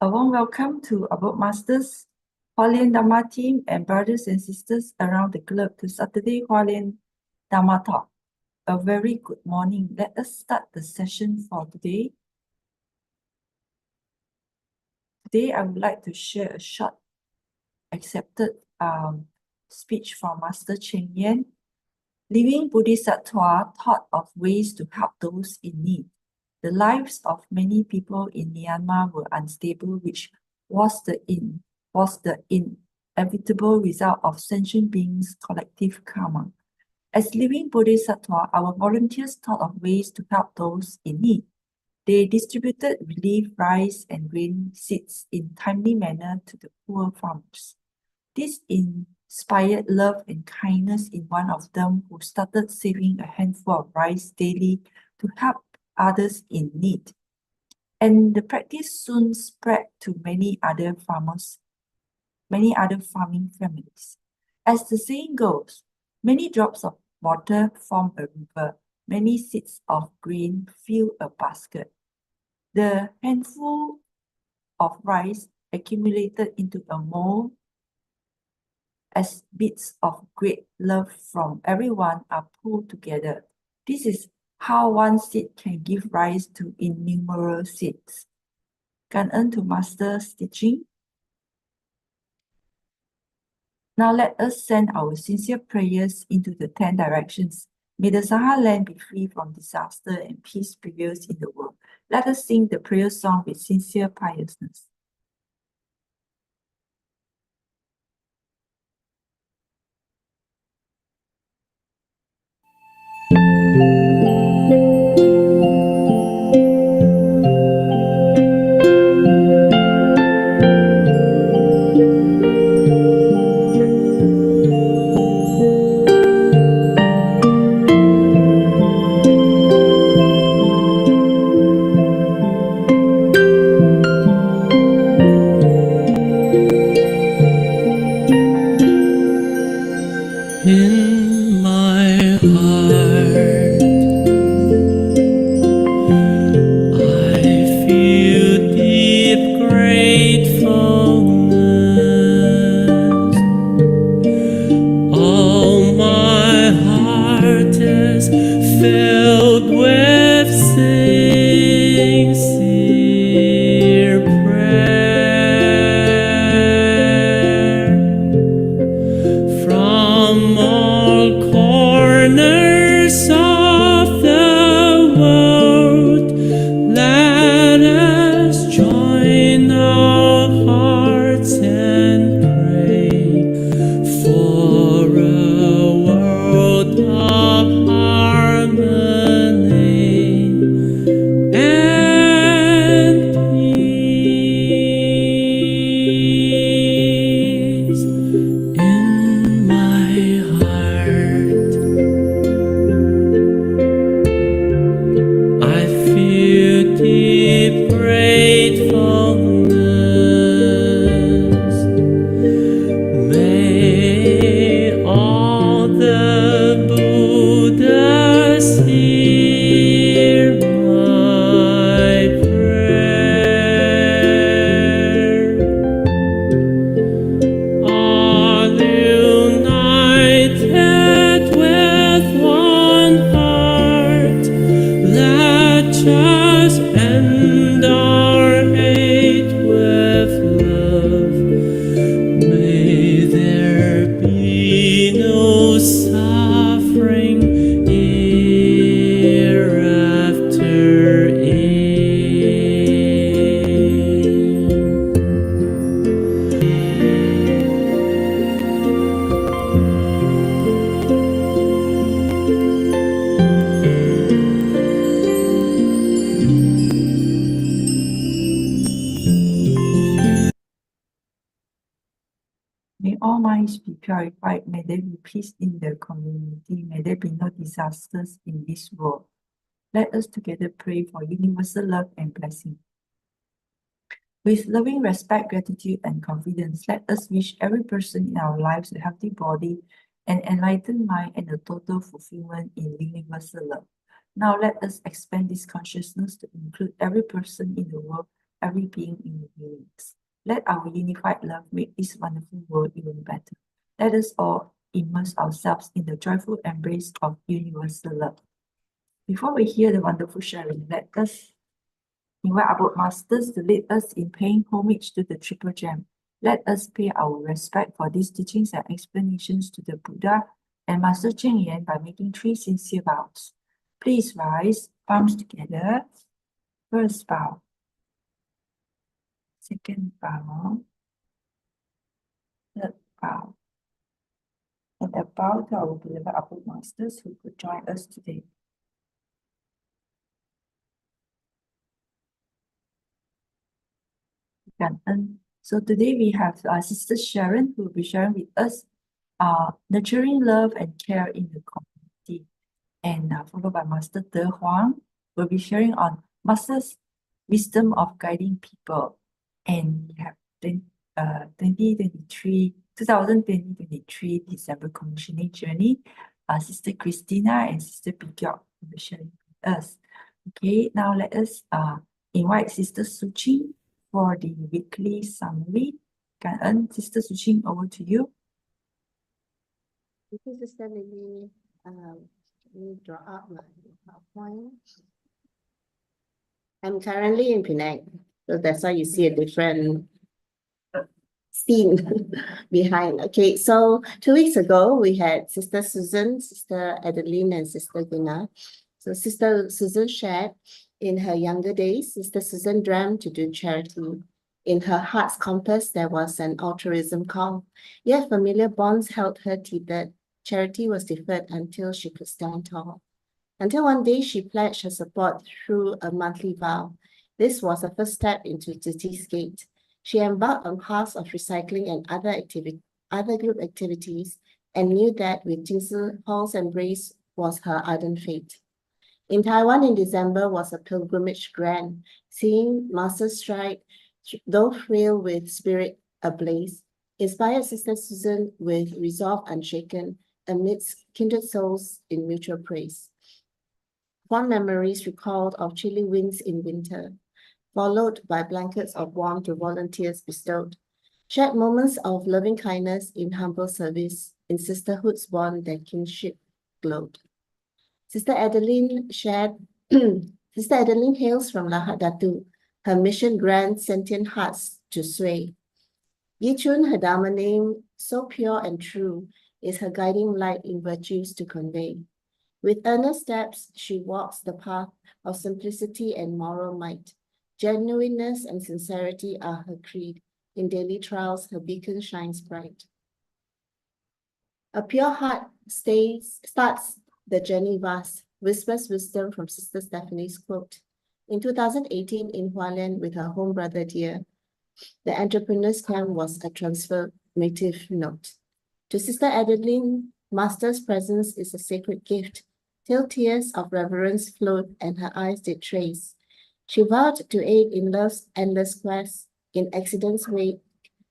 A warm welcome to our Masters, Hualien Dharma team, and brothers and sisters around the globe to Saturday Hualien Dharma Talk. A very good morning. Let us start the session for today. Today, I would like to share a short accepted speech from Master Cheng Yen. Living Bodhisattva thought of ways to help those in need. The lives of many people in Myanmar were unstable, which was the inevitable result of sentient beings' collective karma. As living Bodhisattva, our volunteers thought of ways to help those in need. They distributed relief rice and grain seeds in timely manner to the poor farmers. This inspired love and kindness in one of them, who started saving a handful of rice daily to help others in need. And the practice soon spread to many other farming families. As the saying goes, many drops of water form a river, many seeds of grain fill a basket. The handful of rice accumulated into a mold as bits of great love from everyone are pulled together. This is how one seed can give rise to innumerable seeds.感恩to Master Su Ching. Now let us send our sincere prayers into the 10 directions. May the Sahara land be free from disaster and peace prevails in the world. Let us sing the prayer song with sincere piousness. In my heart, I feel deep gratefulness. All my heart is filled with sincere prayer. From all corners of the world, let us join our hearts and pray for a world of harmony and peace. In my heart, I feel deep gratefulness. May all the Buddhas hear my prayer. All united with one heart, let us end our hate with love. May there be no suffering hereafter. May all minds be purified. May there be peace in the community. May there be no disasters in this world. Let us together pray for universal love and blessing. With loving respect, gratitude, and confidence, let us wish every person in our lives a healthy body, an enlightened mind, and a total fulfillment in universal love. Now let us expand this consciousness to include every person in the world every being in the universe. Let our unified love make this wonderful world even better. Let us all immerse ourselves in the joyful embrace of universal love. Before we hear the wonderful sharing, let us invite our masters to lead us in paying homage to the Triple Gem. Let us pay our respect for these teachings and explanations to the Buddha and Master Cheng Yen by making 3 sincere vows. Please rise, palms together. First bow. Second bow. Third bow. And a bow to our beloved Upper Masters who could join us today. So today we have Sister Sharon who will be sharing with us nurturing love and care in the community. And followed by Master Huang will be sharing on Master's wisdom of guiding people. And we have 2023 December commissioning journey. Sister Christina and Sister Geok will be sharing with us. Okay, now let us invite Sister Su Ching for the weekly summary. Sister Su Ching, over to you. Thank you, Sister Lily. Let me draw up my PowerPoint. I'm currently in Penang, so that's why you see a different scene behind. Okay, so 2 weeks ago, we had Sister Susan, Sister Adeline, and Sister Guna. So Sister Susan shared, in her younger days, Sister Susan dreamt to do charity. In her heart's compass, there was an altruism call. Yet familiar bonds held her tethered. Charity was deferred until she could stand tall. Until one day she pledged her support through a monthly vow. This was the first step into Tzi's gate. She embarked on paths of recycling and other group activities, and knew that with Tzi, Paul's embrace was her ardent fate. In Taiwan in December was a pilgrimage grand, seeing Master's stride, though frail with spirit ablaze, inspired Sister Susan with resolve unshaken amidst kindred souls in mutual praise. Fond memories recalled of chilly winds in winter, followed by blankets of warmth to volunteers bestowed. Shared moments of loving kindness in humble service, in sisterhood's bond that kinship glowed. Sister Adeline hails from Lahad Datu, her mission grants sentient hearts to sway. Yichun, her Dharma name, so pure and true, is her guiding light in virtues to convey. With earnest steps, she walks the path of simplicity and moral might. Genuineness and sincerity are her creed. In daily trials, her beacon shines bright. A pure heart starts the journey vast, whispers wisdom from Sister Stephanie's quote. In 2018, in Hualien, with her home brother dear, the entrepreneur's camp was a transformative note. To Sister Adeline, Master's presence is a sacred gift, till tears of reverence flowed and her eyes did trace. She vowed to aid in love's endless quest. In accident's wake,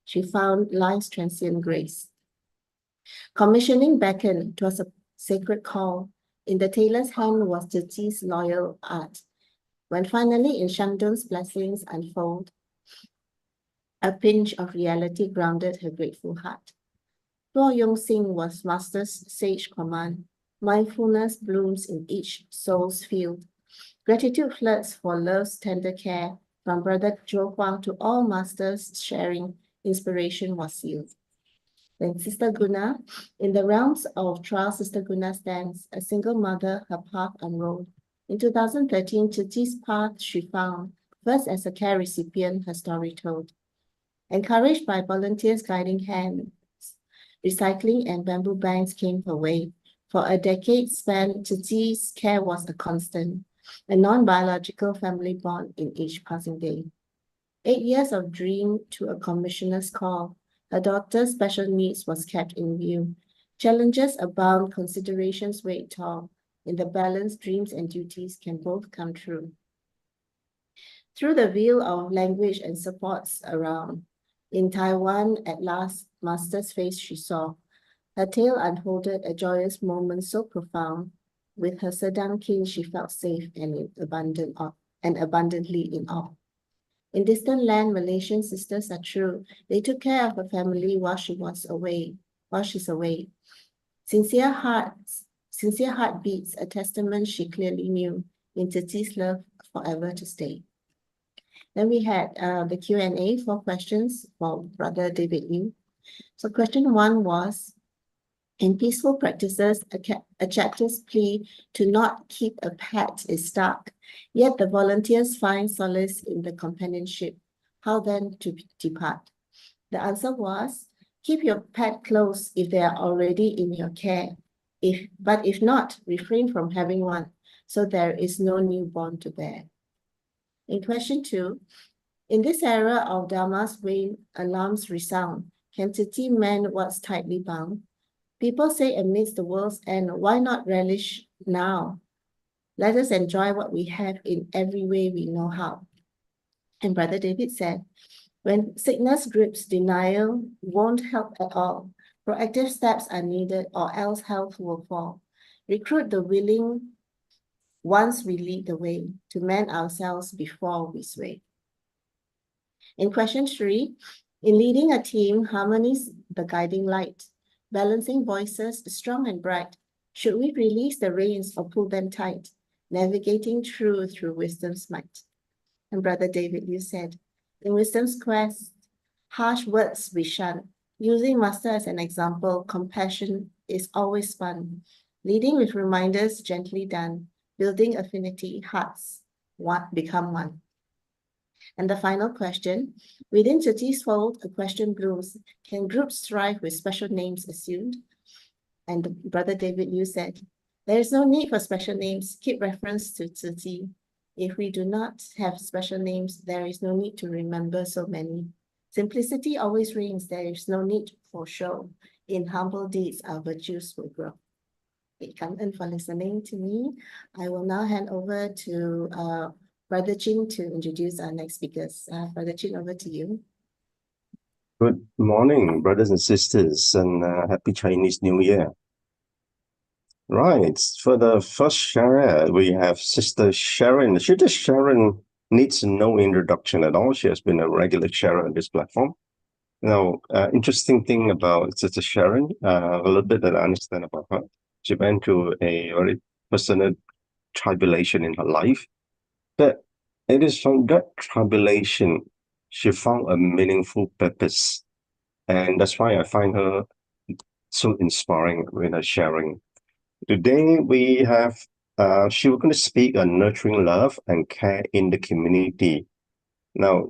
she found life's transient grace. Commissioning beckoned, 'twas a sacred call. In the tailor's hand was Tzi's loyal art. When finally in Shandong's blessings unfold, a pinch of reality grounded her grateful heart. Luo Yongxing was Master's sage command. Mindfulness blooms in each soul's field. Gratitude floods for love's tender care. From Brother Huang to all Masters sharing, inspiration was sealed. Then Sister Guna, in the realms of trial, Sister Guna stands, a single mother, her path unrolled. In 2013, Tzi's path she found, first as a care recipient, her story told. Encouraged by volunteers' guiding hands, recycling and bamboo banks came her way. For a decade span, Tzi's care was a constant, a non-biological family bond in each passing day. 8 years of dream to a commissioner's call. Her daughter's special needs was kept in view. Challenges abound, considerations weighed tall. In the balance, dreams and duties can both come true. Through the veil of language and supports around, in Taiwan, at last, Master's face she saw. Her tale unfolded a joyous moment so profound. With her Sedang King, she felt safe and abundantly in awe. In distant land, Malaysian sisters are true. They took care of her family while she's away. Sincere heartbeats, a testament she clearly knew in Titi's love forever to stay. Then we had the Q&A, 4 questions for Brother David Liu. So question 1 was, in peaceful practices, a chapter's plea to not keep a pet is stark, yet the volunteers find solace in the companionship. How then to depart? The answer was, keep your pet close if they are already in your care. But if not, refrain from having one, so there is no new bond to bear. In question 2, in this era of Dharma's way, alarms resound. Can Titi mend what's tightly bound? People say amidst the world's end, why not relish now? Let us enjoy what we have in every way we know how. And Brother David said, when sickness grips, denial won't help at all. Proactive steps are needed or else health will fall. Recruit the willing once we lead the way to mend ourselves before we sway. In question 3, in leading a team, harmony's the guiding light. Balancing voices, strong and bright. Should we release the reins or pull them tight? Navigating through wisdom's might. And Brother David, you said, in wisdom's quest, harsh words we shun. Using master as an example, compassion is always fun. Leading with reminders gently done. Building affinity, hearts become one. And the final question, within Titi's fold, a question blooms. Can groups thrive with special names assumed? And Brother David, you said, there is no need for special names. Keep reference to Titi. If we do not have special names, there is no need to remember so many. Simplicity always reigns. There is no need for show. In humble deeds, our virtues will grow. Thank you for listening to me. I will now hand over to Brother Chin to introduce our next speakers. Brother Chin, over to you. Good morning, brothers and sisters, and happy Chinese New Year. Right, for the first sharer, we have Sister Sharon. Sister Sharon needs no introduction at all. She has been a regular sharer on this platform. Now, interesting thing about Sister Sharon, a little bit that I understand about her. She went through a very personal tribulation in her life, but it is from that tribulation she found a meaningful purpose, and that's why I find her so inspiring with her sharing. Today we have she was going to speak on nurturing love and care in the community. Now,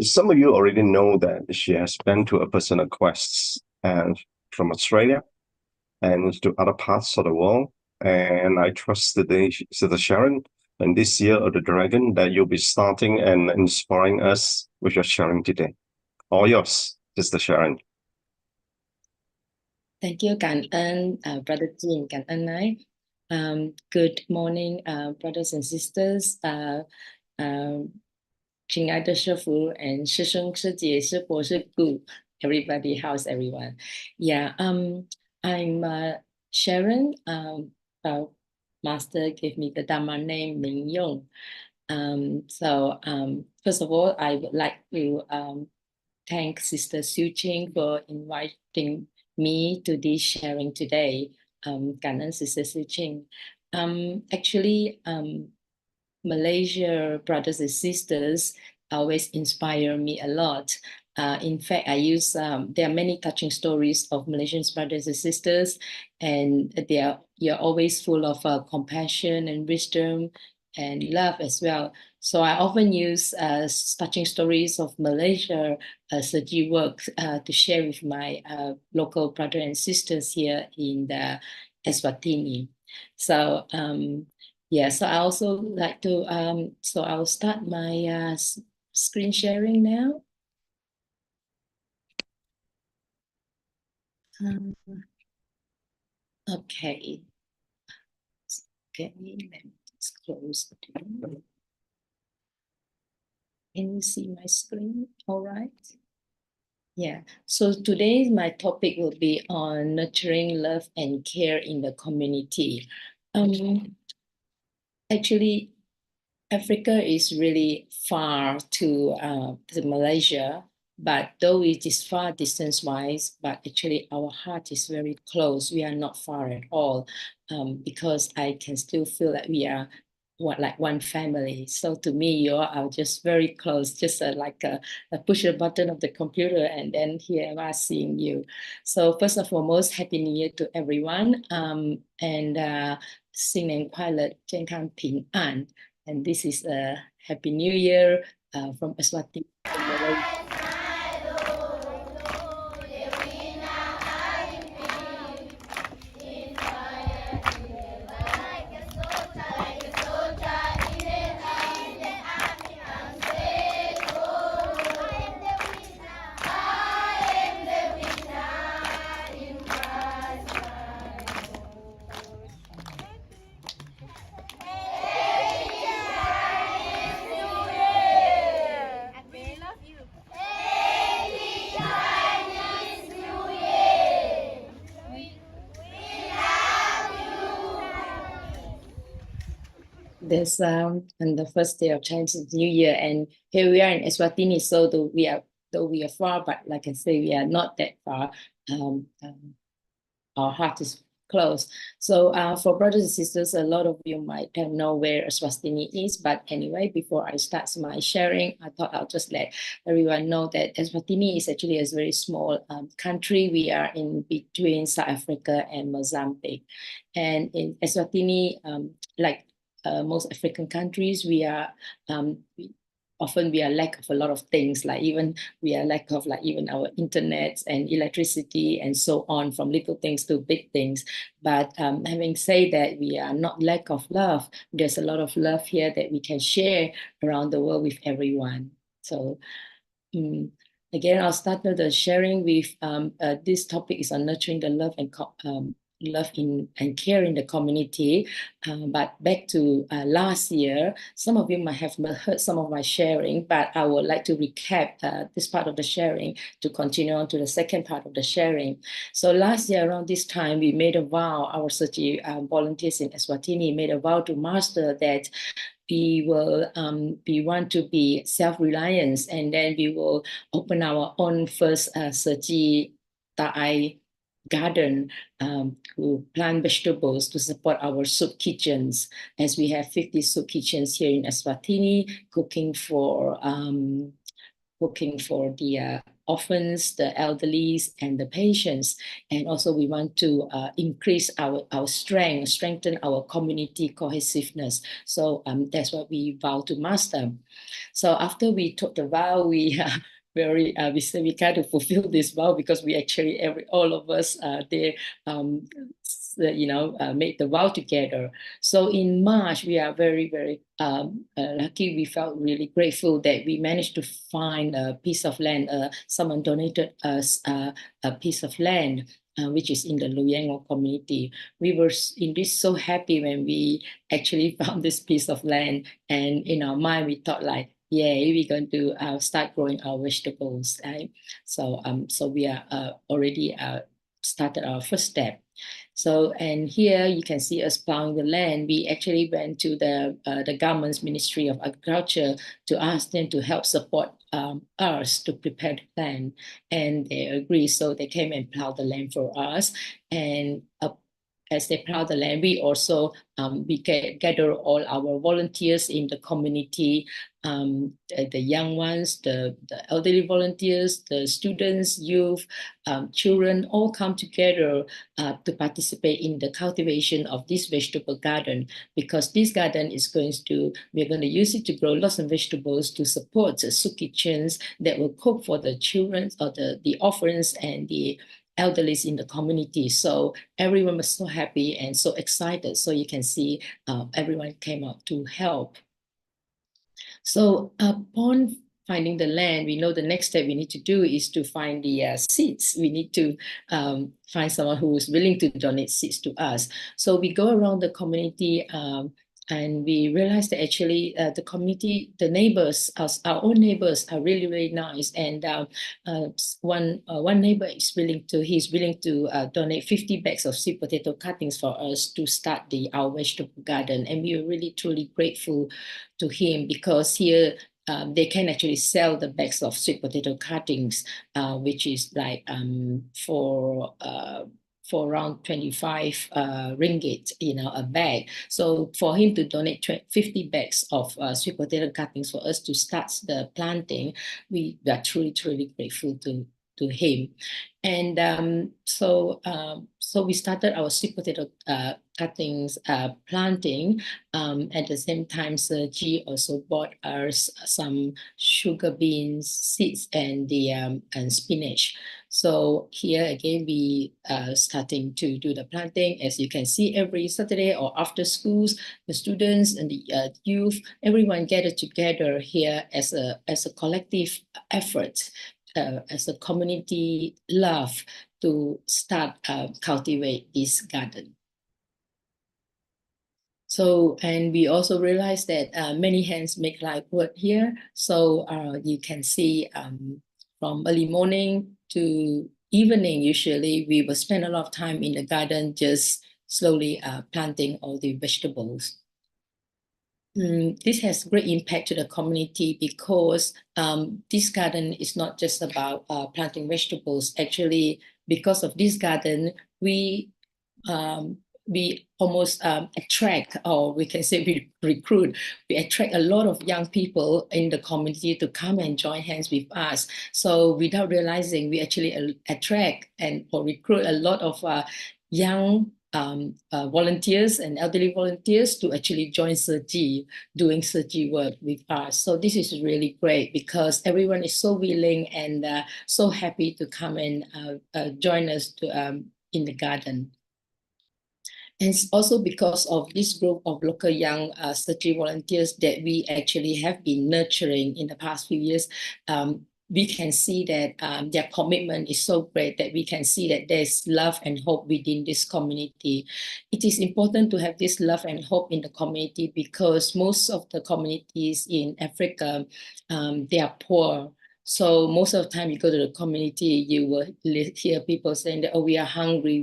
some of you already know that she has been to a personal quest and from Australia and to other parts of the world. And I trust today, Sister Sharon, and this year of the Dragon, that you'll be starting and inspiring us with your sharing today. All yours, Sister Sharon. Thank you, Cảm ơn, Brother Jin, cảm ơn nói. Good morning, brothers and sisters.亲爱的师父 and 师兄师姐师伯师姑, everybody, how's everyone? Yeah, I'm Sharon. Master gave me the Dharma name Ming Yong. First of all, I would like to thank Sister Su Ching for inviting me to this sharing today. Cảm ơn Sister Su Ching. Actually, Malaysia brothers and sisters always inspire me a lot. In fact, there are many touching stories of Malaysian brothers and sisters, and you're always full of compassion and wisdom and love as well. So I often use touching stories of Malaysia Saji work to share with my local brothers and sisters here in the Eswatini. So yeah, so I also like to, so I'll start my screen sharing now. Okay. Okay, let me just close the window. Can you see my screen? All right. Yeah, so today my topic will be on nurturing love and care in the community. Actually, Africa is really far to Malaysia, but though it is far distance-wise, but actually our heart is very close. We are not far at all, because I can still feel that we are like one family. So to me, you are just very close, just like a push a button of the computer, and then here I am seeing you. So first and foremost, Happy New Year to everyone, and 新年快乐，健康平安。And this is a Happy New Year from Eswatini. This on the first day of Chinese New Year, and here we are in Eswatini. So though we are far, but like I say, we are not that far. Our heart is close. So for brothers and sisters, a lot of you might know where Eswatini is, but anyway, before I start my sharing, I thought I'll just let everyone know that Eswatini is actually a very small country. We are in between South Africa and Mozambique, and in Eswatini, like most African countries, we are often we are lack of a lot of things, like even we are lack of like even our internet and electricity and so on, from little things to big things. But having said that, we are not lack of love. There's a lot of love here that we can share around the world with everyone. So again, I'll start with the sharing with this topic is on nurturing the love and love and care in the community. But back to last year, some of you might have heard some of my sharing, but I would like to recap this part of the sharing to continue on to the second part of the sharing. So last year around this time, we made a vow, our Sochi volunteers in Eswatini made a vow to master that we want to be self-reliant, and then we will open our own first Sochi Ta'ai garden to plant vegetables to support our soup kitchens, as we have 50 soup kitchens here in Eswatini, cooking for the orphans, the elderlies, and the patients. And also we want to increase our strengthen our community cohesiveness. So that's what we vow to master. So after we took the vow, we we say we kind of fulfill this vow, because we actually all of us made the vow together. So in March, we are very lucky. We felt really grateful that we managed to find a piece of land. Someone donated us a piece of land, which is in the Luyango community. We were indeed so happy when we actually found this piece of land, and in our mind we thought like, yay, we're going to start growing our vegetables, right? So we are already started our first step. So, and here you can see us plowing the land. We actually went to the government's Ministry of Agriculture to ask them to help support us to prepare the land, and they agreed. So they came and plowed the land for us, and as they plow the land, we also we gather all our volunteers in the community, the young ones, the elderly volunteers, the students, youth, children, all come together to participate in the cultivation of this vegetable garden, because this garden is we're going to use it to grow lots of vegetables to support the soup kitchens that will cook for the children or the orphans and the elderly in the community. So everyone was so happy and so excited. So you can see everyone came out to help. So upon finding the land, we know the next step we need to do is to find the seeds. We need to find someone who is willing to donate seeds to us. So we go around the community And we realized that actually the community, the neighbors, our own neighbors are really, really nice. And one neighbor is willing to donate 50 bags of sweet potato cuttings for us to start our vegetable garden. And we are really, truly grateful to him, because here they can actually sell the bags of sweet potato cuttings, which is like for around 25 ringgit, a bag. So for him to donate 50 bags of sweet potato cuttings for us to start the planting, we are truly, truly grateful to him. And so we started our sweet potato cuttings planting. At the same time, Sergi also bought us some sugar beans, seeds, and spinach. So here again, we are starting to do the planting. As you can see, every Saturday or after schools, the students and the youth, everyone gathered together here as a collective effort, as a community love to start cultivate this garden. So, and we also realized that many hands make light work here. So you can see from early morning to evening, usually we will spend a lot of time in the garden just slowly planting all the vegetables. This has great impact to the community, because this garden is not just about planting vegetables. Actually, because of this garden, we almost attract, or we can say we recruit, we attract a lot of young people in the community to come and join hands with us. So without realizing, we actually attract or recruit a lot of young volunteers and elderly volunteers to actually join Sergi, doing Sergi work with us. So this is really great, because everyone is so willing and so happy to come and join us in the garden. And it's also because of this group of local young Sergi volunteers that we actually have been nurturing in the past few years. We can see that their commitment is so great, that we can see that there's love and hope within this community. It is important to have this love and hope in the community, because most of the communities in Africa, they are poor. So most of the time you go to the community, you will hear people saying that, oh, we are hungry,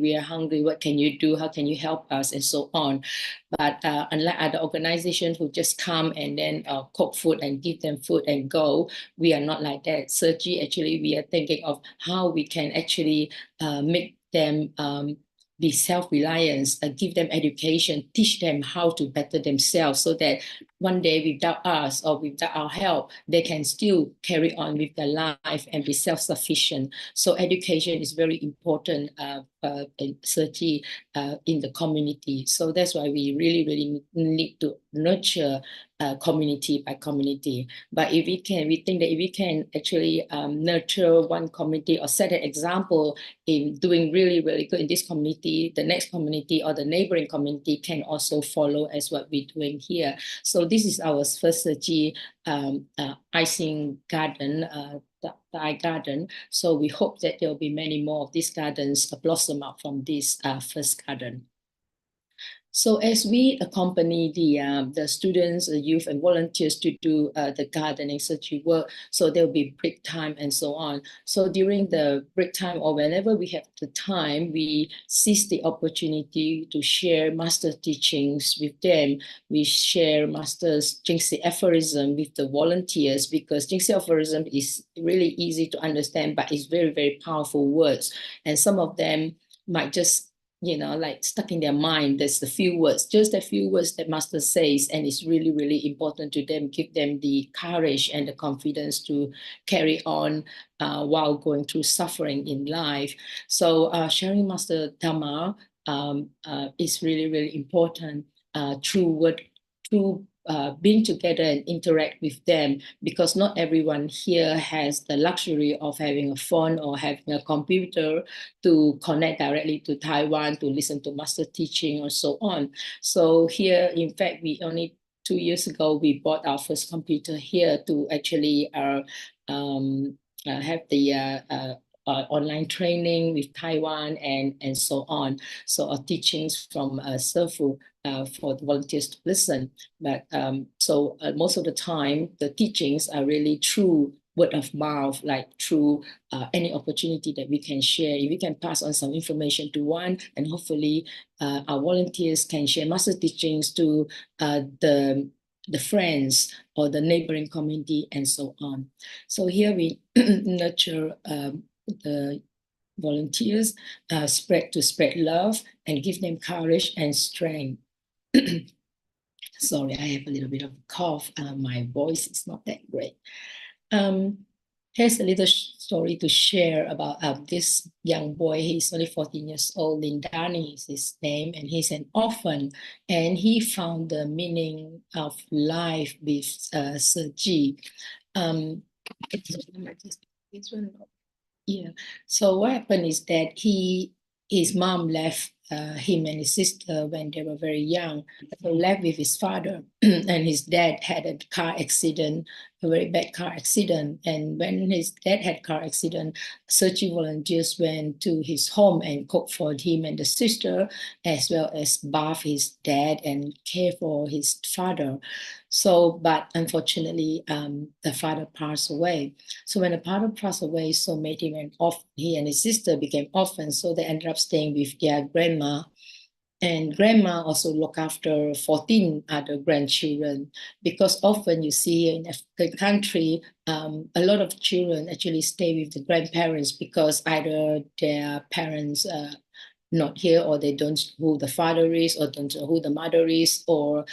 what can you do, how can you help us, and so on. But unlike other organizations who just come and then cook food and give them food and go, we are not like that. Sergi, actually, we are thinking of how we can actually make them be self-reliant, give them education, teach them how to better themselves, so that one day without us or without our help, they can still carry on with their life and be self-sufficient. So education is very important in Sergi, in the community. So that's why we really, really need to nurture community by community. But if we think that if we can actually nurture one community or set an example in doing really, really good in this community, the next community or the neighboring community can also follow as what we're doing here. So this is our first Sergi icing garden, Thai garden. So we hope that there will be many more of these gardens blossom up from this first garden. So as we accompany the students, the youth, and volunteers to do the gardening Sergi work, so there will be break time and so on. So during the break time or whenever we have the time, we seize the opportunity to share master teachings with them. We share master's Jingxi aphorism with the volunteers, because Jingxi aphorism is really easy to understand, but it's very, very powerful words. And some of them might just like stuck in their mind. There's the few words, just a few words that master says, and it's really, really important to them, give them the courage and the confidence to carry on while going through suffering in life. So sharing master Dhamma is really, really important through being together and interact with them, because not everyone here has the luxury of having a phone or having a computer to connect directly to Taiwan, to listen to master teaching or so on. So here, in fact, we only 2 years ago, we bought our first computer here to actually have the online training with Taiwan and so on. So our teachings from Serfu for the volunteers to listen. But so most of the time, the teachings are really through word of mouth, like through any opportunity that we can share. If we can pass on some information to one, and hopefully our volunteers can share master teachings to the friends or the neighboring community and so on. So here we nurture the volunteers, spread love and give them courage and strength. Sorry, I have a little bit of a cough. My voice is not that great. Here's a little story to share about this young boy. He's only 14 years old. Lindani is his name, and he's an orphan. And he found the meaning of life with Su Ching. This one, yeah. So what happened is that his mom left him and his sister when they were very young. So left with his father, and his dad had a car accident, a very bad car accident. And when his dad had car accident, searching volunteers went to his home and cooked for him and the sister, as well as bath his dad and care for his father. So, but unfortunately, the father passed away. So when the father passed away, so made him an orphan. He and his sister became orphans, so they ended up staying with their grandma. And grandma also look after 14 other grandchildren, because often you see in African country, a lot of children actually stay with the grandparents because either their parents not here, or they don't know who the father is, or don't know who the mother is, or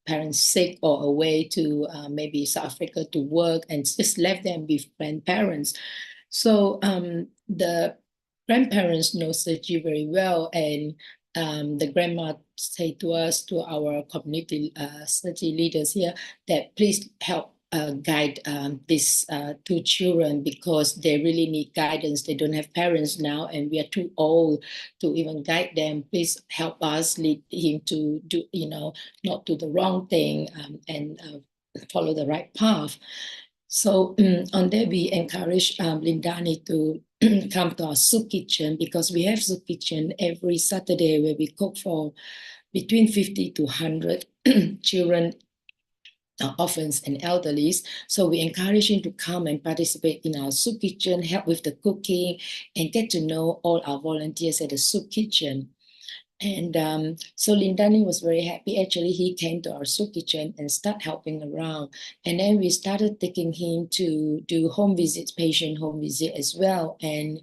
parents sick or away to maybe South Africa to work, and just left them with grandparents. So the grandparents know Su Ching very well, and the grandma say to us, to our community Su Ching leaders here, that please help guide these two children, because they really need guidance. They don't have parents now, and we are too old to even guide them. Please help us, lead him to do, not do the wrong thing, and follow the right path. So on there, we encourage Lindani to come to our soup kitchen, because we have soup kitchen every Saturday where we cook for between 50 to 100 children, orphans and elderlies. So we encourage him to come and participate in our soup kitchen, help with the cooking, and get to know all our volunteers at the soup kitchen. And so Lindani was very happy. Actually, he came to our soup kitchen and started helping around. And then we started taking him to do home visits, patient home visit as well. And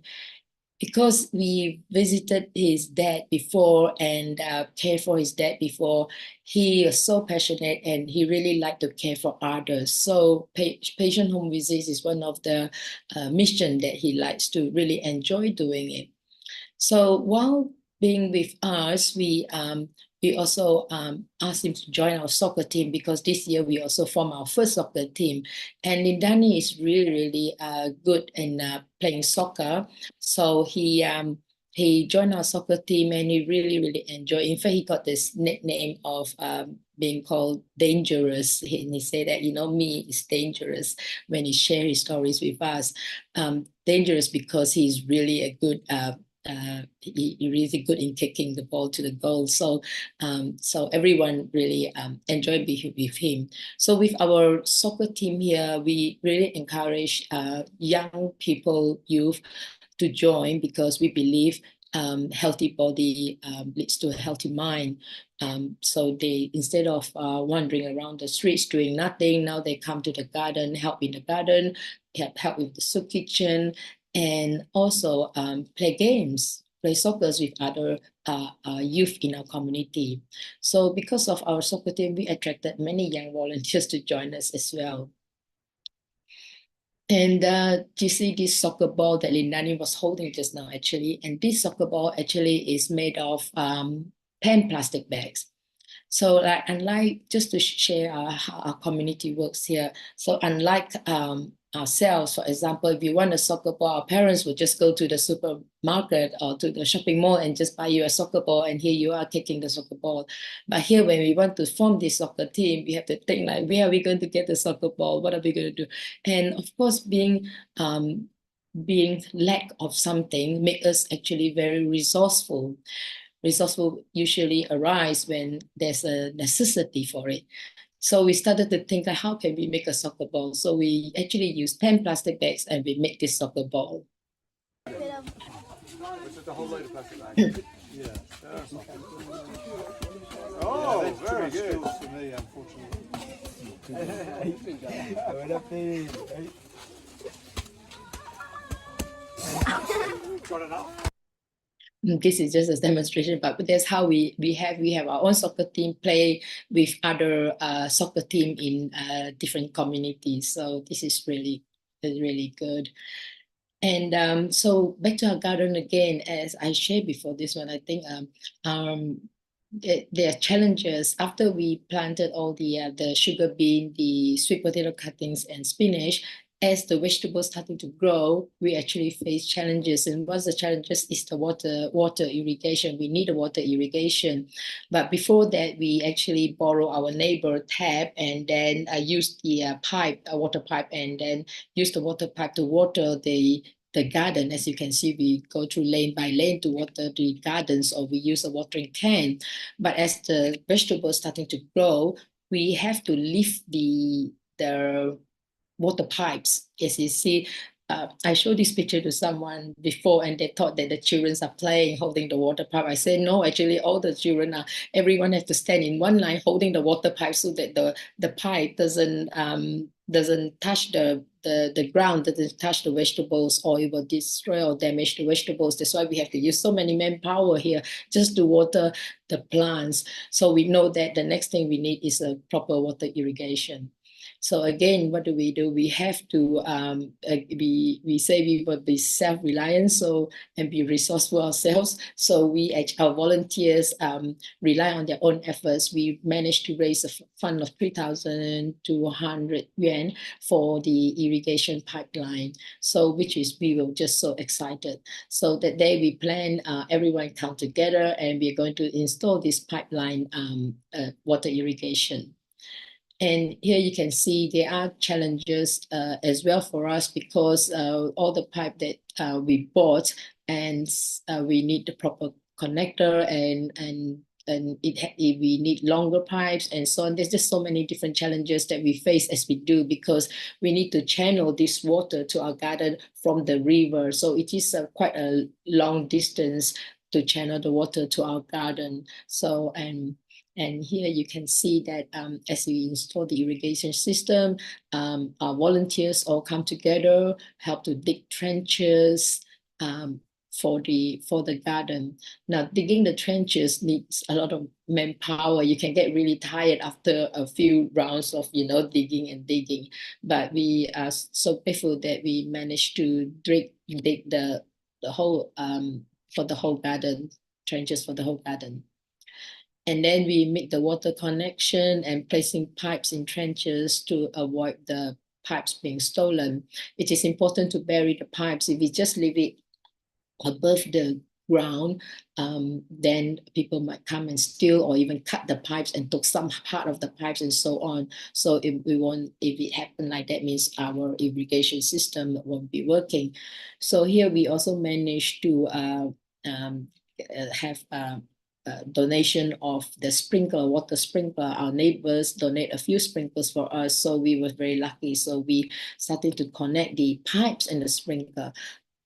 because we visited his dad before and cared for his dad before, he is so passionate and he really liked to care for others. So patient home visits is one of the mission that he likes to really enjoy doing it. So while being with us, we also asked him to join our soccer team, because this year we also formed our first soccer team. And Lindani is really, really good in playing soccer. So he joined our soccer team and he really, really enjoyed. In fact, he got this nickname of being called dangerous. And he said that, me is dangerous when he shared his stories with us. Dangerous because he's really a good he really good in kicking the ball to the goal. So so everyone really enjoyed being with him. So with our soccer team here, we really encourage young people, youth, to join, because we believe healthy body leads to a healthy mind. So they, instead of wandering around the streets doing nothing, now they come to the garden, help in the garden, help with the soup kitchen, and also play games, play soccer with other youth in our community. So because of our soccer team, we attracted many young volunteers to join us as well. And you see this soccer ball that Lindani was holding just now, actually, and this soccer ball actually is made of 10 plastic bags. So like, unlike, just to share how our community works here, so unlike ourselves, for example, if you want a soccer ball, our parents would just go to the supermarket or to the shopping mall and just buy you a soccer ball, and here you are kicking the soccer ball. But here, when we want to form this soccer team, we have to think like, where are we going to get the soccer ball? What are we going to do? And of course, being lack of something make us actually very resourceful. resourceful usually arise when there's a necessity for it. So we started to think, how can we make a soccer ball? So we actually used 10 plastic bags and we make this soccer ball. Oh, very good. For me, unfortunately. Got enough? This is just a demonstration, but that's how we have our own soccer team play with other soccer team in different communities. So this is really good. And so back to our garden again, as I shared before this one, I think there are challenges after we planted all the sugar bean, the sweet potato cuttings, and spinach. As the vegetables started to grow, we actually face challenges. And one of the challenges is the water irrigation. We need a water irrigation. But before that, we actually borrow our neighbor tap and then use the water pipe, and then use the water pipe to water the garden. As you can see, we go through lane by lane to water the gardens, or we use a watering can. But as the vegetables starting to grow, we have to lift the water pipes. As you see, I showed this picture to someone before and they thought that the children are playing holding the water pipe. I said, no, actually all the children everyone has to stand in one line holding the water pipe so that the pipe doesn't touch the ground, doesn't touch the vegetables, or it will destroy or damage the vegetables. That's why we have to use so many manpower here just to water the plants. So we know that the next thing we need is a proper water irrigation. So again, what do? We have to we say we will be self-reliant, and be resourceful ourselves. So our volunteers rely on their own efforts. We managed to raise a fund of 3,200 yuan for the irrigation pipeline. So we were just so excited. So that day we plan, everyone come together, and we're going to install this pipeline water irrigation. And here you can see there are challenges as well for us, because all the pipe that we bought, and we need the proper connector, and we need longer pipes and so on. There's just so many different challenges that we face as we do, because we need to channel this water to our garden from the river. So it is quite a long distance to channel the water to our garden. So and here you can see that as we install the irrigation system, our volunteers all come together, help to dig trenches for the garden. Now, digging the trenches needs a lot of manpower. You can get really tired after a few rounds of digging and digging. But we are so grateful that we managed to dig the whole for the whole garden, trenches for the whole garden. And then we make the water connection and placing pipes in trenches to avoid the pipes being stolen. It is important to bury the pipes. If we just leave it above the ground, then people might come and steal or even cut the pipes and took some part of the pipes and so on. So if it happened like that, means our irrigation system won't be working. So here we also managed to have donation of the water sprinkler. Our neighbors donate a few sprinklers for us, so we were very lucky. So we started to connect the pipes and the sprinkler.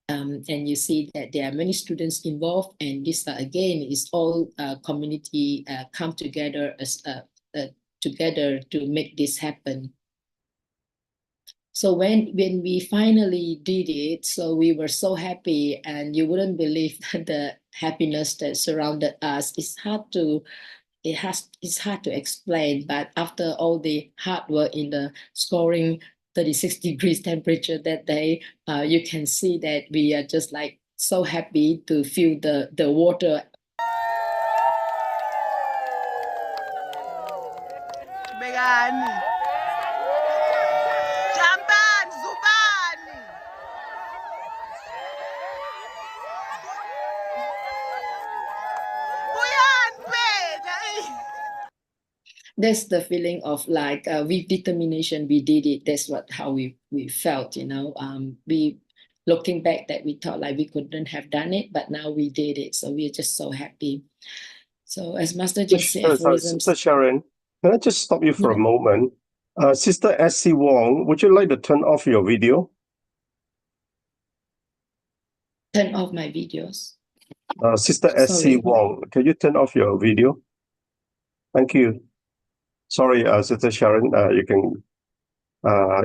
And you see that there are many students involved, and this again is all community come together together to make this happen. So when we finally did it, so we were so happy, and you wouldn't believe the happiness that surrounded us. It's hard to explain, but after all the hard work in the scoring 36 degrees temperature that day, you can see that we are just like so happy to feel the water. That's the feeling of like with determination we did it. That's how we felt, looking back that we thought like we couldn't have done it, but now we did it. So we're just so happy. So as Master just said, Sorry, aphorisms. Sister Sharon, can I just stop you for a Yeah. moment? Sister S.C. Wong, would you like to turn off your video? Turn off my videos. Sister S.C. Sorry. Wong, can you turn off your video? Thank you. Sorry, Sister Sharon, you can,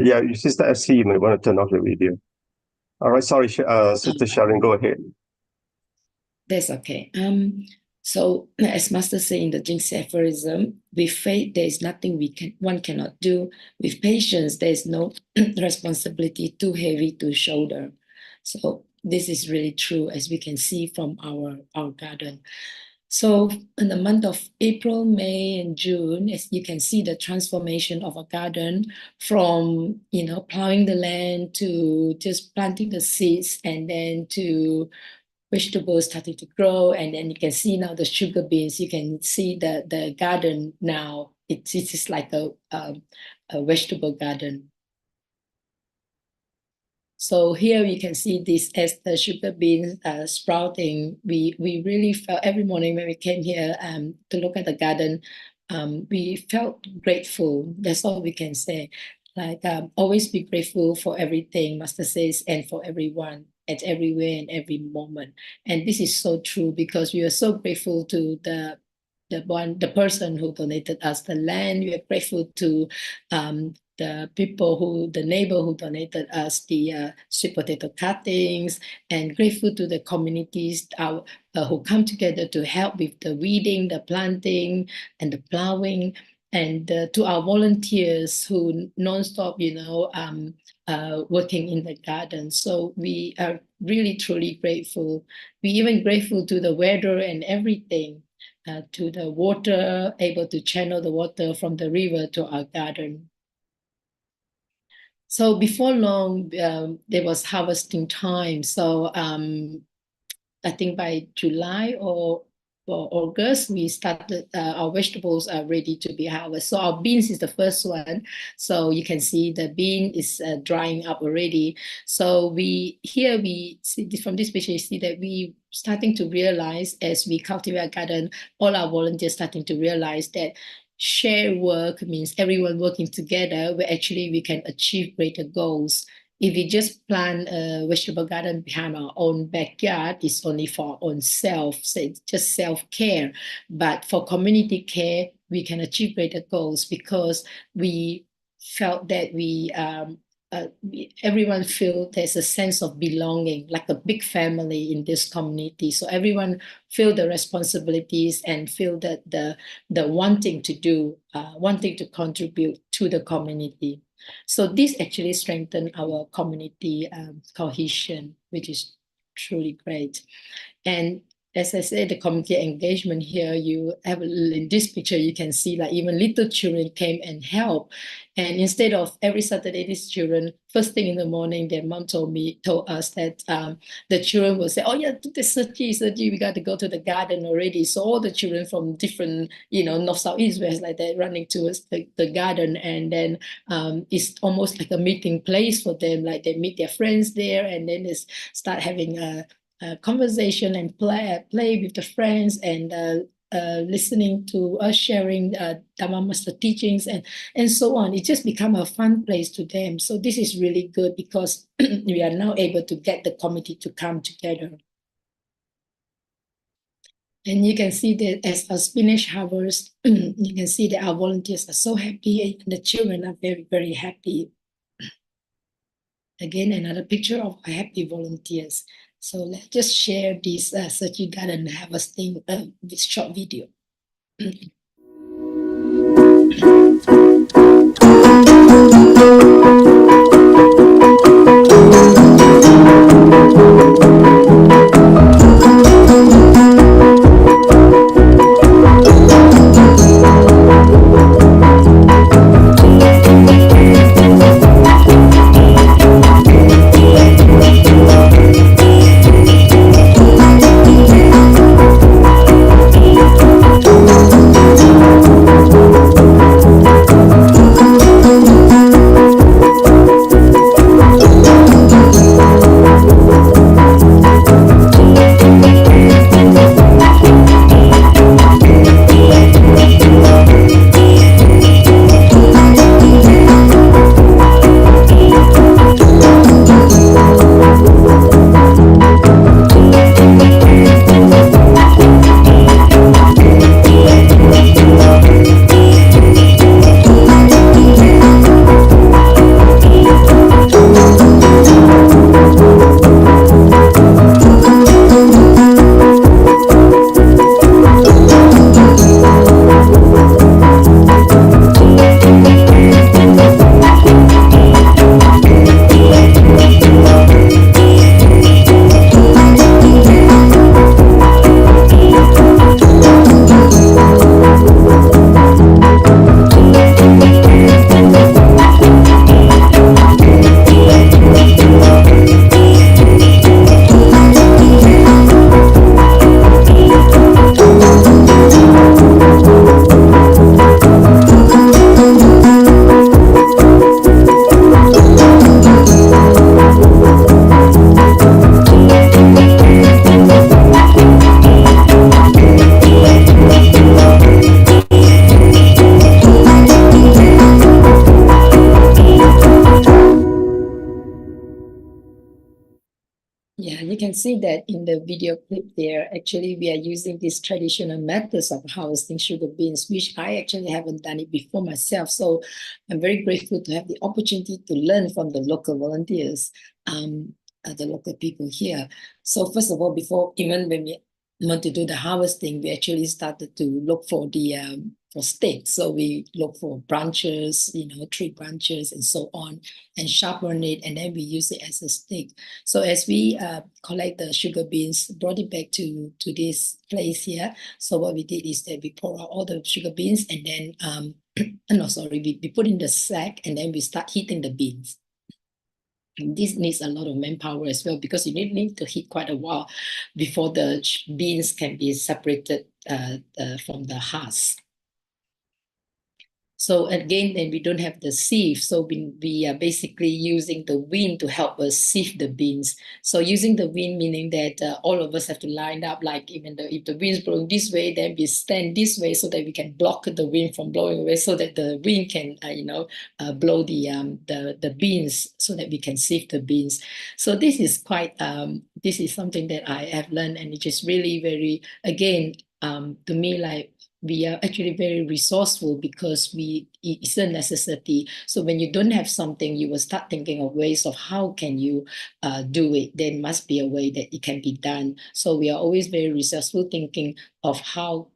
yeah, Sister S.C., you may want to turn off your video. All right, sorry, Sister Sharon, go ahead. That's okay. So as Master say in the Jinx aphorism, with faith there is nothing one cannot do. With patience there is no responsibility too heavy to shoulder. So this is really true, as we can see from our garden. So in the month of April, May, and June, as you can see the transformation of a garden from, plowing the land to just planting the seeds, and then to vegetables starting to grow. And then you can see now the sugar beans. You can see the garden now. It is like a vegetable garden. So here you can see this as the sugar beans sprouting. We really felt every morning when we came here to look at the garden, we felt grateful. That's all we can say. Like always be grateful for everything, Master says, and for everyone at everywhere and every moment. And this is so true, because we are so grateful to the person who donated us the land. We are grateful to the neighbor who donated us the sweet potato cuttings, and grateful to the communities who come together to help with the weeding, the planting, and the plowing, and to our volunteers who non-stop, working in the garden. So we are really, truly grateful. We even grateful to the weather and everything, to the water, able to channel the water from the river to our garden. So before long, there was harvesting time. So I think by July or August, we started, our vegetables are ready to be harvested. So our beans is the first one. So you can see the bean is drying up already. So we see from this picture, you see that we starting to realize, as we cultivate our garden, all our volunteers starting to realize that shared work means everyone working together, where actually we can achieve greater goals. If we just plant a vegetable garden behind our own backyard, it's only for our own self, so it's just self-care. But for community care, we can achieve greater goals, because we felt that everyone feel there's a sense of belonging, like a big family in this community. So everyone feel the responsibilities and feel that the wanting to do, wanting to contribute to the community. So this actually strengthened our community cohesion, which is truly great. And as I said, the community engagement here, you have in this picture, you can see like even little children came and helped. And instead of every Saturday, these children, first thing in the morning, their mom told us that the children will say, oh yeah, Sergi, we got to go to the garden already. So all the children from different, north, south, east, west, like that, running towards the garden. And then it's almost like a meeting place for them. Like they meet their friends there, and then they start having a conversation and play with the friends, and listening to us sharing Dhamma Master teachings and so on. It just become a fun place to them. So this is really good, because we are now able to get the committee to come together. And you can see that as our spinach harvest, you can see that our volunteers are so happy, and the children are very, very happy. Again, another picture of our happy volunteers. So let's just share this Sergi Garden harvesting this short video. Yeah, you can see that in the video clip there. Actually, we are using these traditional methods of harvesting sugar beans, which I actually haven't done it before myself. So I'm very grateful to have the opportunity to learn from the local volunteers, the local people here. So first of all, before even when we want to do the harvesting, we actually started to look for the for sticks. So we look for branches, tree branches and so on, and sharpen it, and then we use it as a stick. So as we collect the sugar beans, brought it back to this place here. So what we did is that we pour out all the sugar beans, and then no, sorry, we put in the sack, and then we start heating the beans. And this needs a lot of manpower as well, because you need to heat quite a while before the beans can be separated from the husk. So again, then we don't have the sieve. So we are basically using the wind to help us sieve the beans. So using the wind, meaning that all of us have to line up, like even if the wind's blowing this way, then we stand this way so that we can block the wind from blowing away, so that the wind can, blow the beans, so that we can sieve the beans. So this is quite, this is something that I have learned, and it is really very, again, to me, like, we are actually very resourceful, because it's a necessity. So when you don't have something, you will start thinking of ways of how can you do it. There must be a way that it can be done. So we are always very resourceful, thinking of how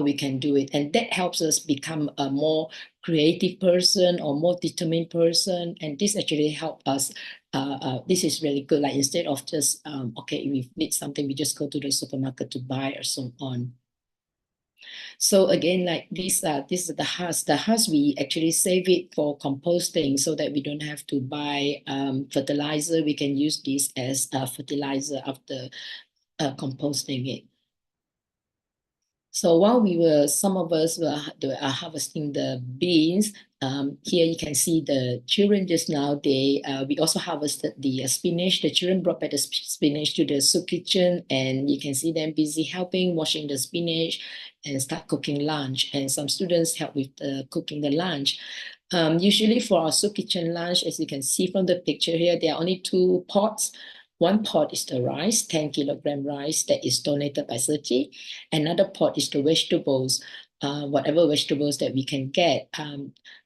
we can do it. And that helps us become a more creative person or more determined person. And this actually helps us. This is really good. Like, instead of just, okay, if we need something, we just go to the supermarket to buy or so on. So again, like this is the husk. The husk, we actually save it for composting, so that we don't have to buy fertilizer. We can use this as fertilizer after composting it. So while some of us were harvesting the beans, here you can see the children just now, we also harvested the spinach. The children brought back the spinach to the soup kitchen, and you can see them busy helping, washing the spinach and start cooking lunch. And some students help with cooking the lunch. Usually for our soup kitchen lunch, as you can see from the picture here, there are only 2 pots. One pot is the rice, 10 kilogram rice that is donated by Su Ching. Another pot is the vegetables, whatever vegetables that we can get.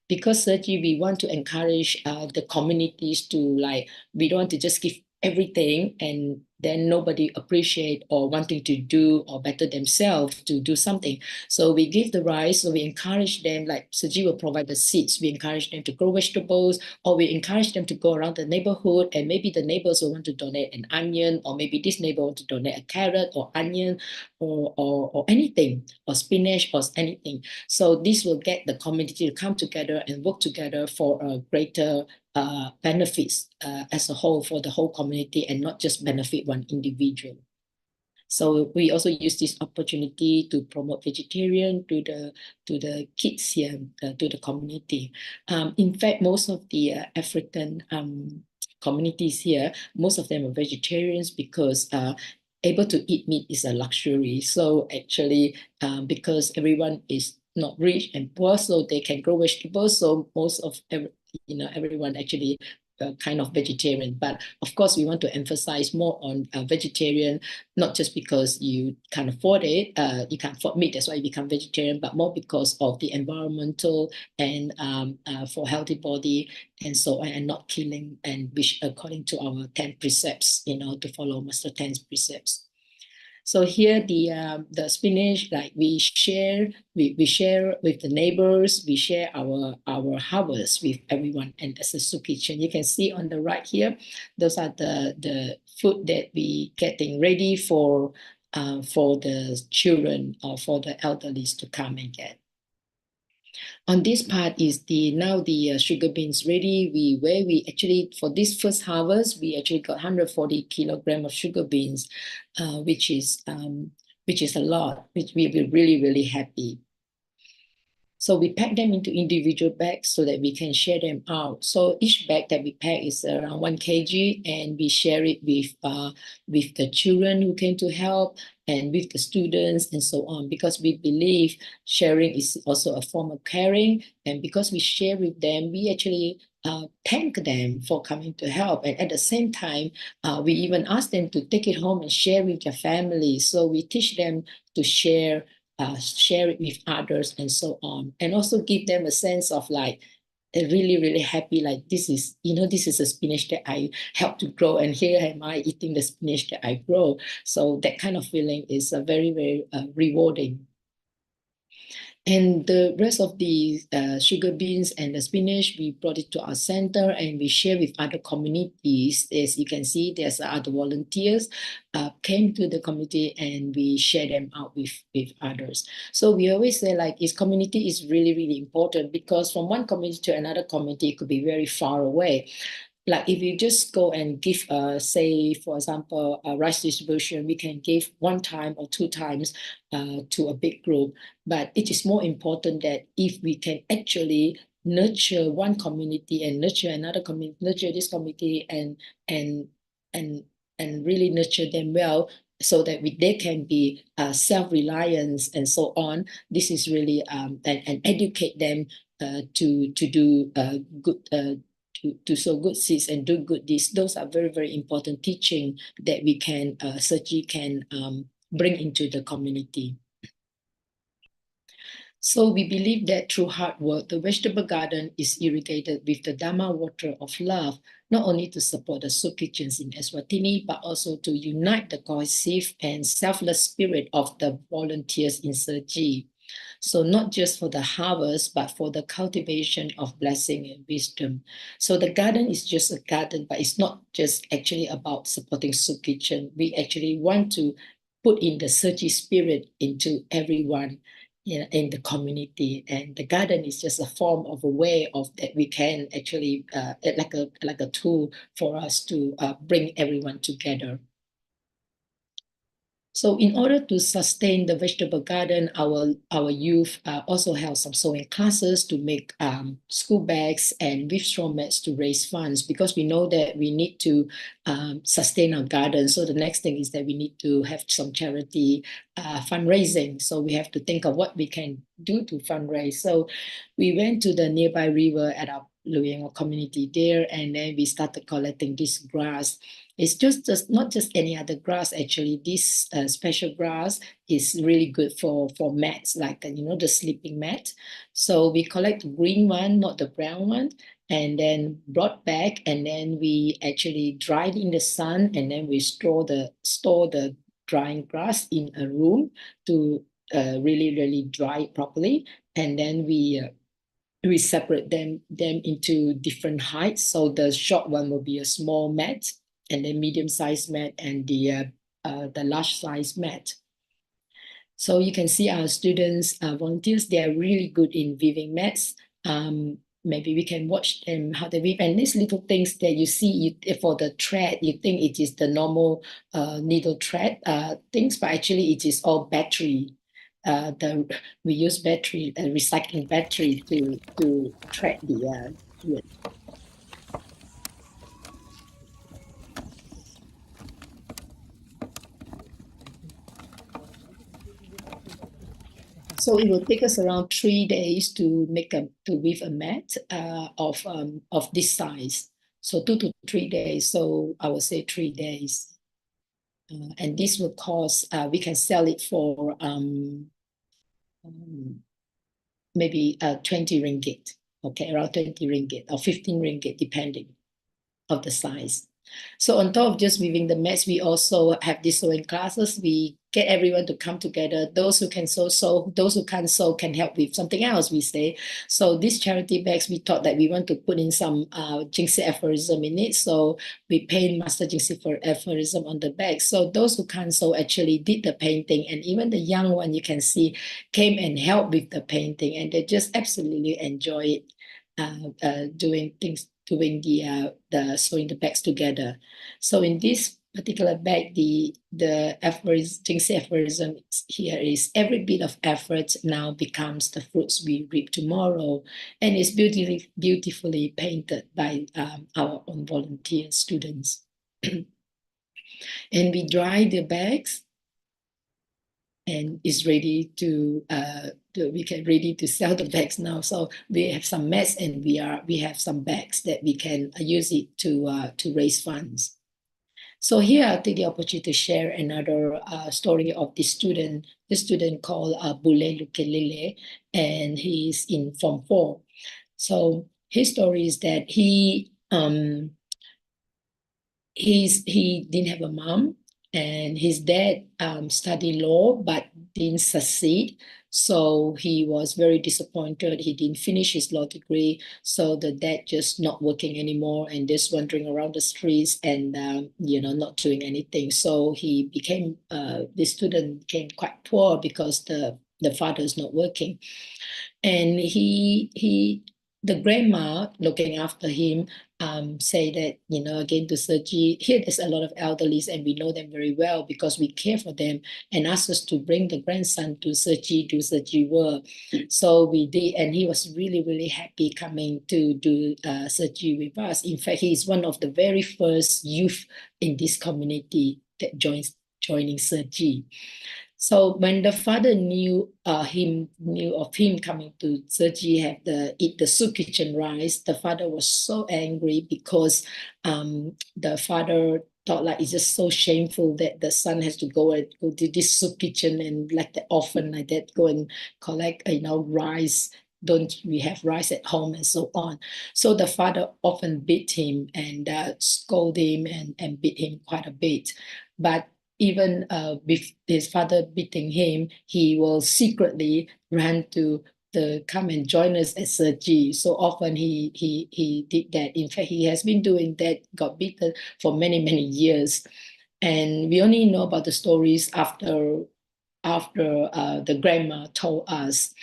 Because Su Ching, we want to encourage the communities to, like, we don't want to just give everything and then nobody appreciate or wanting to do or better themselves to do something. So we give the rice, so we encourage them, like Su Ching will provide the seeds. We encourage them to grow vegetables, or we encourage them to go around the neighborhood, and maybe the neighbors will want to donate an onion, or maybe this neighbor want to donate a carrot or onion or anything, or spinach or anything. So this will get the community to come together and work together for a greater benefits as a whole, for the whole community, and not just benefit one individual. So we also use this opportunity to promote vegetarian to the kids here, to the community. In fact, most of the African communities here, most of them are vegetarians, because able to eat meat is a luxury. So actually, because everyone is not rich and poor, so they can grow vegetables. So most of everyone actually kind of vegetarian. But of course, we want to emphasize more on vegetarian, not just because you can't afford it, you can't afford meat, that's why you become vegetarian, but more because of the environmental and for healthy body and so on, and not killing, and which according to our 10 precepts, to follow Master 10's precepts. So here the spinach, like we share with the neighbors, we share our harvest with everyone, and as a soup kitchen. You can see on the right here, those are the food that we getting ready for the children or for the elderly to come and get. On this part is now the sugar beans ready. Where we actually, for this first harvest, we actually got 140 kilogram of sugar beans, which is a lot, which we were really, really happy. So we pack them into individual bags so that we can share them out. So each bag that we pack is around 1 kg, and we share it with the children who came to help and with the students and so on, because we believe sharing is also a form of caring. And because we share with them, we actually thank them for coming to help. And at the same time, we even ask them to take it home and share with their family. So we teach them to share it with others and so on. And also give them a sense of like, really, really happy, like this is a spinach that I helped to grow, and here am I eating the spinach that I grow. So that kind of feeling is very, very rewarding. And the rest of the sugar beans and the spinach, we brought it to our center and we share with other communities. As you can see, there's other volunteers came to the community and we share them out with others. So we always say like, this community is really, really important, because from one community to another community, it could be very far away. Like if you just go and give, say, for example, a rice distribution, we can give 1 time or 2 times to a big group. But it is more important that if we can actually nurture one community and nurture another community, nurture this community and really nurture them well, so that they can be self-reliant and so on. This is really and educate them to do good. To sow good seeds and do good deeds. Those are very, very important teaching that we can certainly can bring into the community. So we believe that through hard work, the vegetable garden is irrigated with the Dharma water of love, not only to support the soup kitchens in Eswatini, but also to unite the cohesive and selfless spirit of the volunteers in Sergi. So not just for the harvest, but for the cultivation of blessing and wisdom. So the garden is just a garden, but it's not just actually about supporting soup kitchen. We actually want to put in the Sergi spirit into everyone in the community, and the garden is just a form of a way of that we can actually like a tool for us to bring everyone together. So in order to sustain the vegetable garden, our youth also have some sewing classes to make school bags and with straw mats to raise funds, because we know that we need to sustain our garden. So the next thing is that we need to have some charity fundraising. So we have to think of what we can do to fundraise. So we went to the nearby river at our Luang community there, and then we started collecting this grass. It's just not just any other grass. Actually, this special grass is really good for mats, like the sleeping mat. So we collect the green one, not the brown one, and then brought back, and then we actually dried in the sun, and then we store the drying grass in a room to really dry it properly, and then we separate them into different heights. So the short one will be a small mat, and then medium-sized mat, and the large-sized mat. So you can see our students, volunteers, they are really good in weaving mats. Maybe we can watch them how they weave. And these little things that you see for the thread, you think it is the normal needle thread things, but actually it is all battery. We use battery, recycling battery to thread the thread. So it will take us around 3 days to weave a mat of this size. So 2 to 3 days. So I would say 3 days. And this will cost, we can sell it for maybe 20 ringgit, okay, around 20 ringgit or 15 ringgit, depending of the size. So on top of just weaving the mats, we also have these sewing classes. We get everyone to come together. Those who can sew, those who can't sew can help with something else, we say. So these charity bags, we thought that we want to put in some Jingsi aphorism in it. So we paint Master Jingsi aphorism on the bag. So those who can't sew actually did the painting. And even the young one, you can see, came and helped with the painting. And they just absolutely enjoy it, doing the sewing the bags together. So in this particular bag, the aphorism here is every bit of effort now becomes the fruits we reap tomorrow, and it's beautifully painted by our own volunteer students. And we dry the bags, and it's ready to ready to sell the bags now. So we have some mats, and we have some bags that we can use it to raise funds. So here I'll take the opportunity to share another story of this student called Bule Lukelele, and he's in Form 4. So his story is that he didn't have a mom, and his dad studied law but didn't succeed. So he was very disappointed. He didn't finish his law degree. So the dad just not working anymore and just wandering around the streets and not doing anything. So he became the student became quite poor because the father is not working. And the grandma looking after him say that, again to Sergi, here there's a lot of elderlies and we know them very well because we care for them, and asked us to bring the grandson to Sergi, do Sergi work. So we did, and he was really, really happy coming to do Sergi with us. In fact, he is one of the very first youth in this community that joining Sergi. So when the father knew of him coming to Sergi, eat the soup kitchen rice, the father was so angry because the father thought like it's just so shameful that the son has to go to this soup kitchen and like the orphan like that go and collect rice. Don't we have rice at home and so on? So the father often beat him and scold him and beat him quite a bit. But even with his father beating him, he will secretly run to come and join us at Sergi. So often he did that. In fact, he has been doing that, got beaten for many, many years. And we only know about the stories after the grandma told us.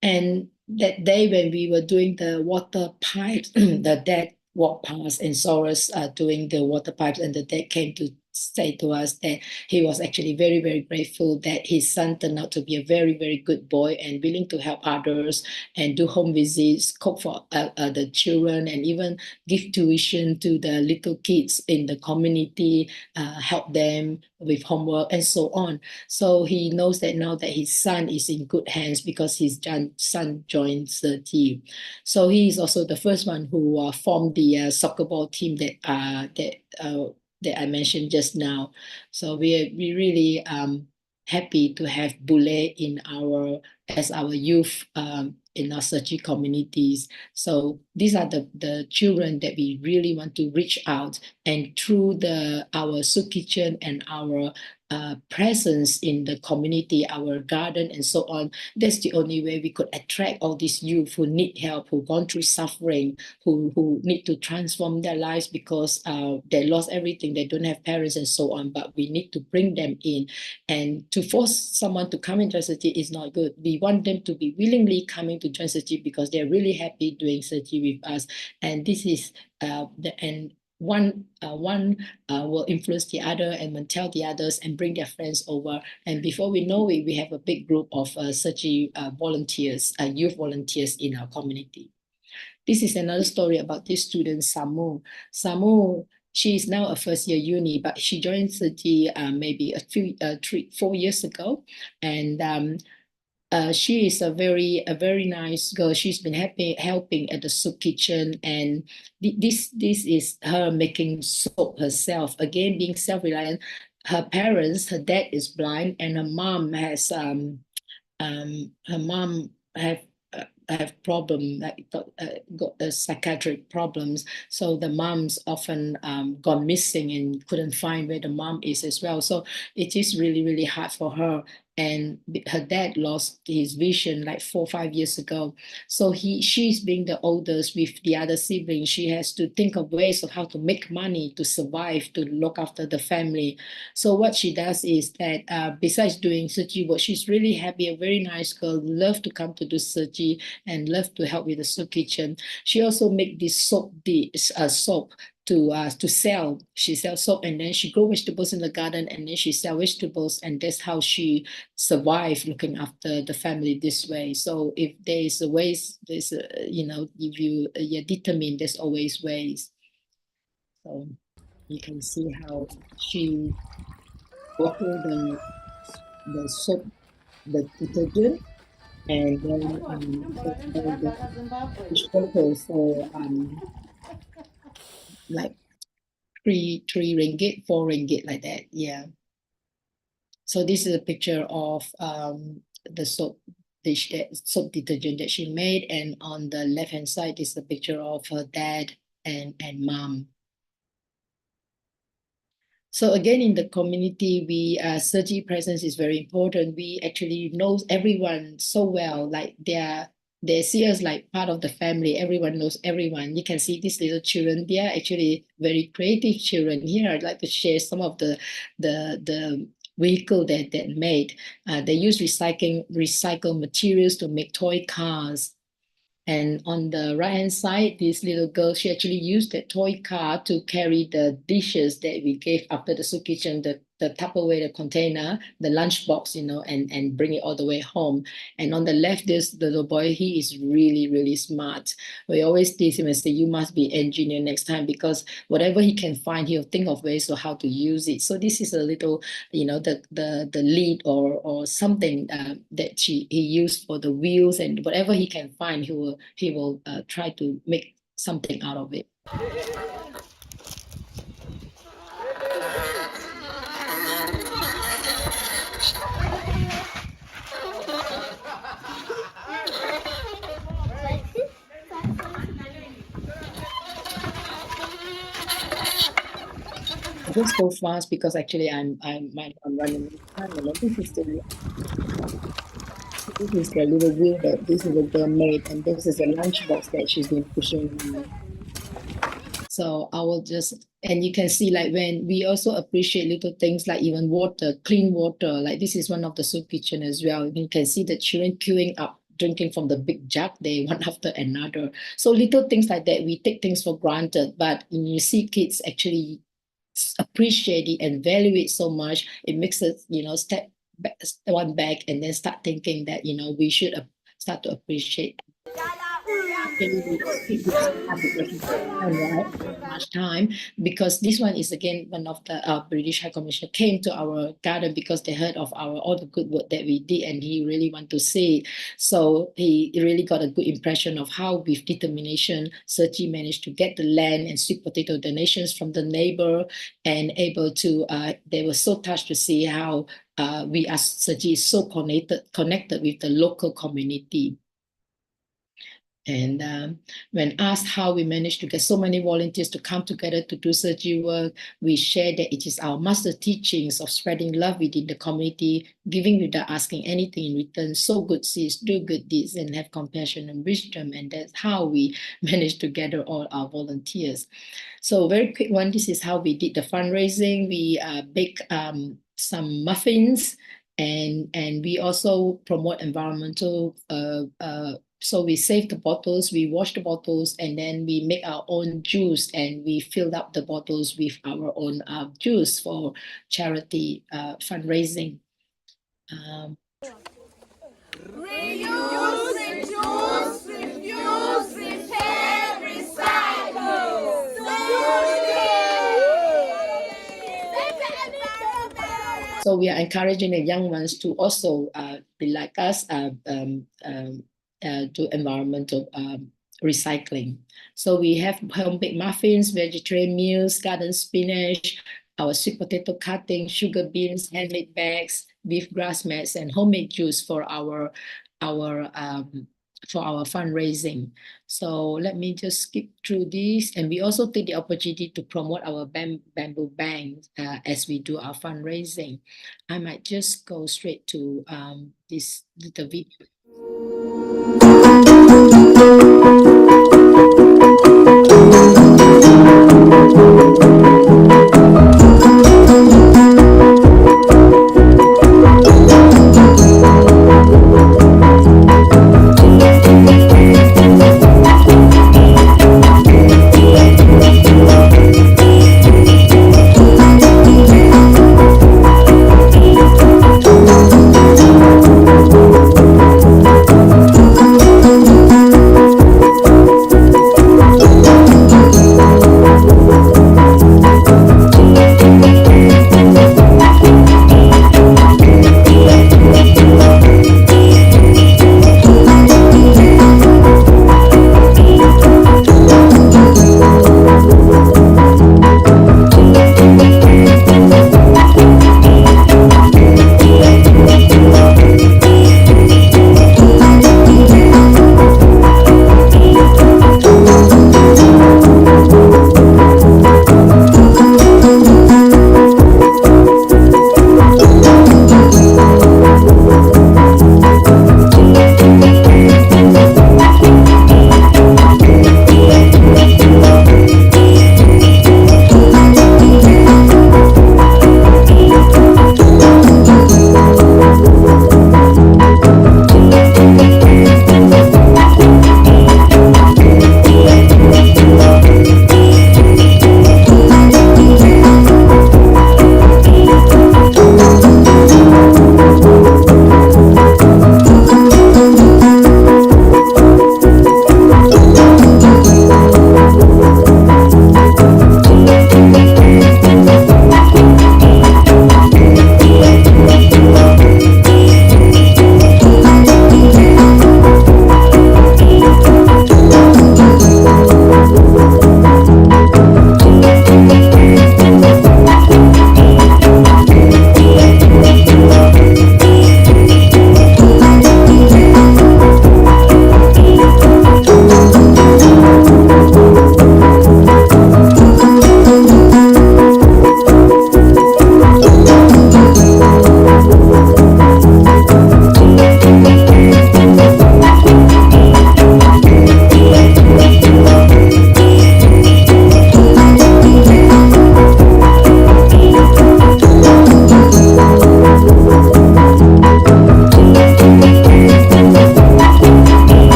And that day when we were doing the water pipes, the dad walked past and saw us doing the water pipes, and the dad came to say to us that he was actually very, very grateful that his son turned out to be a very, very good boy and willing to help others and do home visits, cook for the children, and even give tuition to the little kids in the community, help them with homework and so on. So he knows that now that his son is in good hands because his son joined the team. So he is also the first one who formed the soccer ball team that I mentioned just now. So we really happy to have Bule as our youth in our Sergi communities. So these are the children that we really want to reach out, and through our soup kitchen and our presence in the community, our garden and so on, that's the only way we could attract all these youth who need help, who gone through suffering, who need to transform their lives because they lost everything, they don't have parents and so on, but we need to bring them in. And to force someone to come into Sergi is not good. We want them to be willingly coming to join Sergi because they're really happy doing Sergi with us. And this is one will influence the other and will tell the others and bring their friends over. And before we know it, we have a big group of Sergi volunteers, youth volunteers in our community. This is another story about this student, Samu. Samu, she is now a first year uni, but she joined Sergi maybe 4 years ago. And she is a very nice girl. She's been helping at the soup kitchen, and this is her making soap herself. Again, being self-reliant. Her dad is blind, and her mom has have problem, like got psychiatric problems. So the mom's often gone missing and couldn't find where the mom is as well. So it is really, really hard for her. And her dad lost his vision like 4 or 5 years ago. So she's being the oldest with the other siblings. She has to think of ways of how to make money to survive, to look after the family. So what she does is that besides doing Sergi work, she's really happy, a very nice girl, love to come to do Sergi and love to help with the soup kitchen. She also make this soap to sell. She sells soap, and then she grow vegetables in the garden, and then she sell vegetables, and that's how she survive looking after the family this way. So if there is a ways, there's a, if you're determined, there's always ways. So you can see how she bottled the soap, the detergent, and then the bottle for like 3 ringgit, 4 ringgit, like that. Yeah. So this is a picture of the soap dish, soap detergent that she made, and on the left hand side is the picture of her dad and mom. So again, in the community, Sergi presence is very important. We actually know everyone so well, like they see us like part of the family. Everyone knows everyone. You can see these little children. They are actually very creative children. Here, I'd like to share some of the vehicle that made. They use recycled materials to make toy cars. And on the right-hand side, this little girl, she actually used that toy car to carry the dishes that we gave after the soup kitchen, the Tupperware, the container, the lunchbox, and bring it all the way home. And on the left, this little boy, he is really, really smart. We always tease him and say, you must be engineer next time, because whatever he can find, he'll think of ways of how to use it. So this is a little, the lead or something that he used for the wheels, and whatever he can find, he will try to make something out of it. I just go fast because actually I'm running out of time. This is the little wheel that this little girl made, and this is a lunchbox that she's been pushing. So I will just, and you can see like when we also appreciate little things like even water, clean water, like this is one of the soup kitchen as well. You can see the children queuing up, drinking from the big jug, they one after another. So little things like that, we take things for granted, but when you see kids actually appreciate it and value it so much, it makes us, step one back and then start thinking that, we should start to appreciate much time, because this one is again one of the British High Commissioner came to our garden because they heard of all the good work that we did, and he really want to see it. So he really got a good impression of how with determination Sergi managed to get the land and sweet potato donations from the neighbor, and able to they were so touched to see how we as Sergi is so connected with the local community. And when asked how we managed to get so many volunteers to come together to do Sergi work, we share that it is our master teachings of spreading love within the community, giving without asking anything in return, sow good seeds, do good deeds, and have compassion and wisdom. And that's how we managed to gather all our volunteers. So very quick one, this is how we did the fundraising. We baked some muffins, and we also promote environmental so we save the bottles, we wash the bottles, and then we make our own juice, and we filled up the bottles with our own juice for charity fundraising. Reuse, reduce, refuse, repair, recycle. So we are encouraging the young ones to also be like us, do environmental recycling. So we have home-baked muffins, vegetarian meals, garden spinach, our sweet potato cutting, sugar beans, handmade bags, beef grass mats, and homemade juice for our fundraising. So let me just skip through this. And we also take the opportunity to promote our bamboo bank as we do our fundraising. I might just go straight to this little video.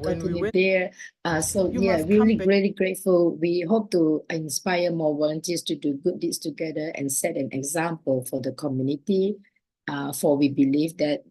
continue there. So yeah, really grateful. We hope to inspire more volunteers to do good deeds together and set an example for the community. For we believe that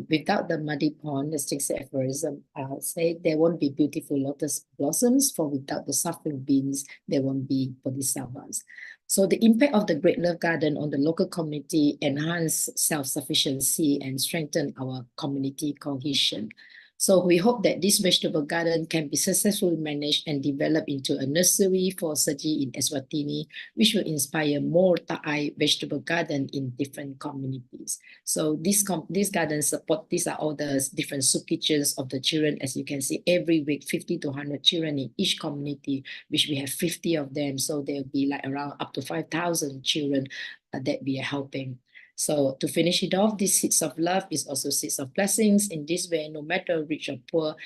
without the muddy pond, the sticks aphorism say there won't be beautiful lotus blossoms, for without the suffering beings, there won't be bodhisattvas. So the impact of the Great Love Garden on the local community enhance self-sufficiency and strengthen our community cohesion. So we hope that this vegetable garden can be successfully managed and developed into a nursery for Saji in Eswatini, which will inspire more Ta'ai vegetable garden in different communities. So these gardens support, these are all the different soup kitchens of the children. As you can see, every week, 50 to 100 children in each community, which we have 50 of them. So there'll be like around up to 5,000 children that we are helping. So to finish it off, this seeds of love is also seeds of blessings. In this way, no matter rich or poor,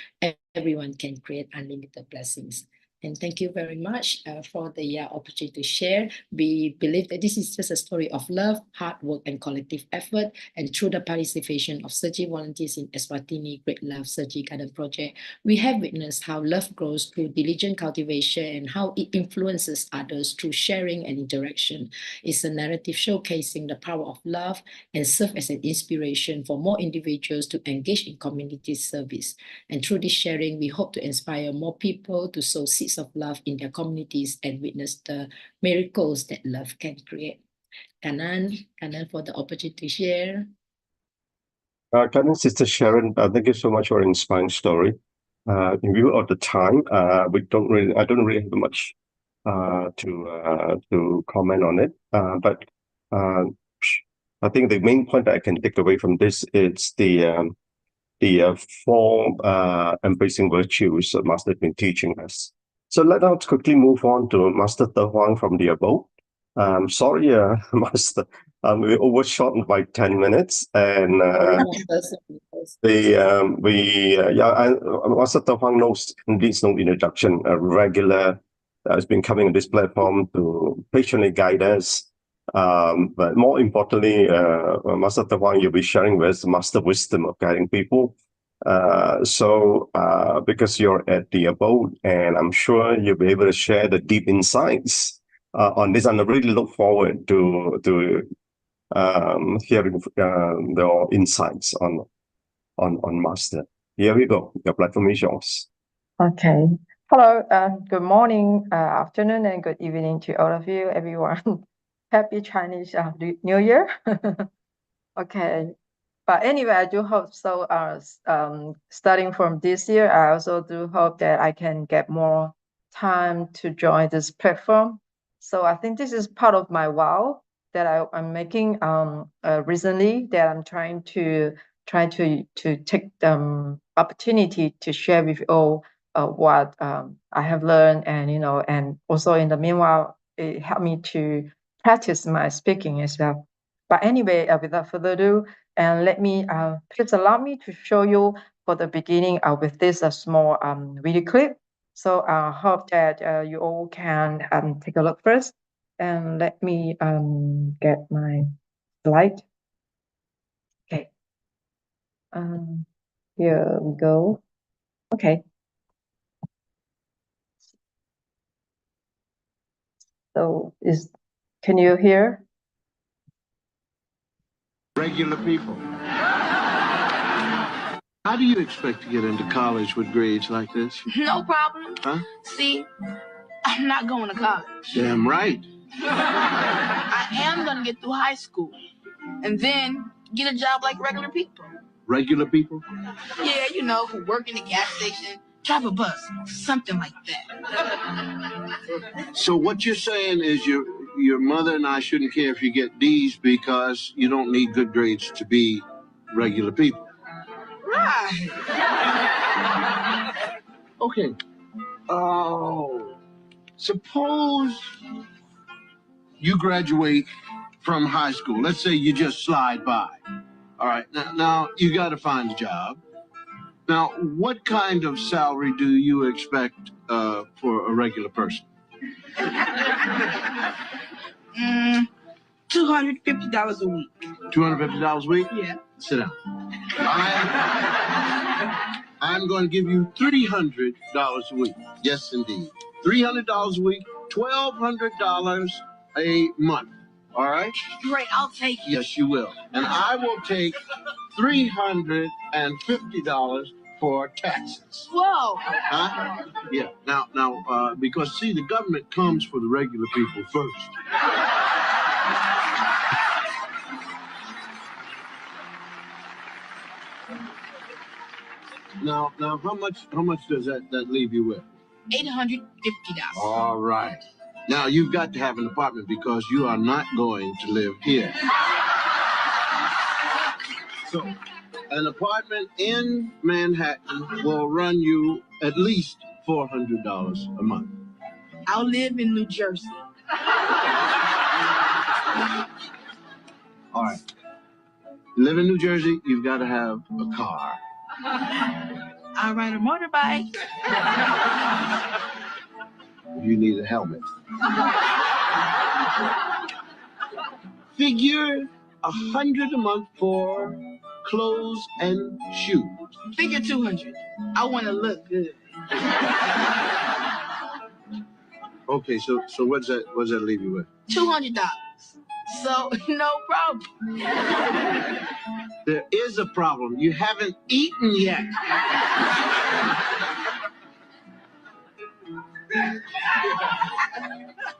everyone can create unlimited blessings. And thank you very much for the opportunity to share. We believe that this is just a story of love, hard work, and collective effort. And through the participation of Saji volunteers in Eswatini Great Love Saji Garden Project, we have witnessed how love grows through diligent cultivation and how it influences others through sharing and interaction. It's a narrative showcasing the power of love and serve as an inspiration for more individuals to engage in community service. And through this sharing, we hope to inspire more people to sow seeds of love in their communities and witness the miracles that love can create. Kanan for the opportunity to share. Kanan, Sister Sharon, thank you so much for an inspiring story. In view of the time, I don't really have much to comment on it. But I think the main point that I can take away from this is the four embracing virtues that Master has been teaching us. So let us quickly move on to Master Huang from the abode. Sorry, Master, we overshot by 10 minutes, and Master Huang needs no introduction. A regular has been coming on this platform to patiently guide us. But more importantly, Master Huang, you'll be sharing with Master wisdom of guiding people. So because you're at the abode, and I'm sure you'll be able to share the deep insights on this, and I really look forward to hearing the insights on Master. Here we go. Your platform is yours. Okay. Hello. Good morning, afternoon, and good evening to all of you, everyone. Happy Chinese New Year. Okay. But anyway, I do hope so. Starting from this year, I also do hope that I can get more time to join this platform. So I think this is part of my vow that I'm making recently, that I'm trying to take the opportunity to share with you all what I have learned, and and also in the meanwhile, it helped me to practice my speaking as well. But anyway, without further ado, and let me please allow me to show you for the beginning with this small video clip. So I hope that you all can take a look first, and let me get my slide. Okay. Here we go. Okay. So can you hear? Regular people. How do you expect to get into college with grades like this? No problem. Huh? See, I'm not going to college. Damn right. I am going to get through high school and then get a job like regular people. Regular people? Yeah, who work in the gas station, drive a bus, something like that. So what you're saying is your mother and I shouldn't care if you get D's because you don't need good grades to be regular people. Right. Okay. Oh, suppose you graduate from high school. Let's say you just slide by. All right. Now you got to find a job. Now, what kind of salary do you expect for a regular person? $250 a week. $250 a week? Yeah. Sit down. I'm going to give you $300 a week. Yes, indeed. $300 a week, $1,200 a month. All right? Great, I'll take it. Yes, you will. And I will take $350 for taxes. Whoa. Huh? Yeah. Now, because see, the government comes for the regular people first. Now, how much does that leave you with? $850. All right. Now you've got to have an apartment because you are not going to live here. So, an apartment in Manhattan will run you at least $400 a month. I'll live in New Jersey. All right. Live in New Jersey, you've got to have a car. I ride a motorbike. You need a helmet. Figure $100 a month for clothes and shoes. Figure 200. I want to look good. Okay, so what's that leave you with? $200. So no problem. There is a problem. You haven't eaten yet.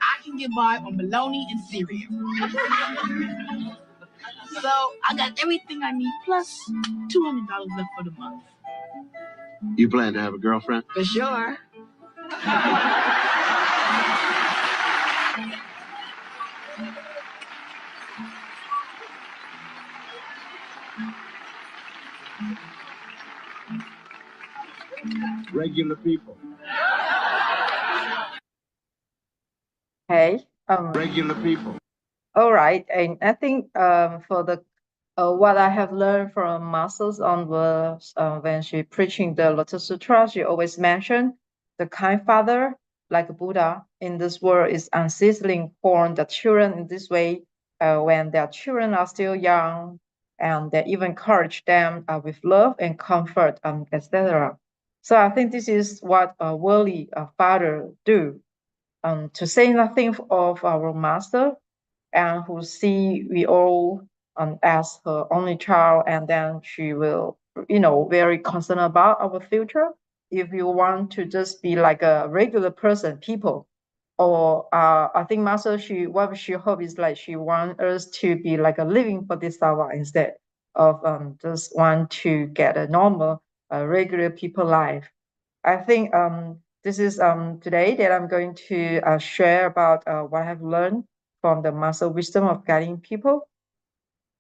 I can get by on bologna and cereal. So I got everything I need plus $200 left for the month. You plan to have a girlfriend? For sure. Regular people. Okay. Regular people. All right, and I think for the what I have learned from masters onwards, when she preaching the Lotus Sutra, she always mentioned the kind father, like Buddha in this world, is unceasingly born the children in this way when their children are still young, and they even encourage them with love and comfort, etc. So I think this is what a worldly father do. To say nothing of our master, and who see we all as her only child, and then she will, very concerned about our future. If you want to just be like a regular person, people, or I think master, what she hope is like she want us to be like a living bodhisattva instead of just want to get a normal, regular people life. I think this is today that I'm going to share about what I have learned from the master wisdom of guiding people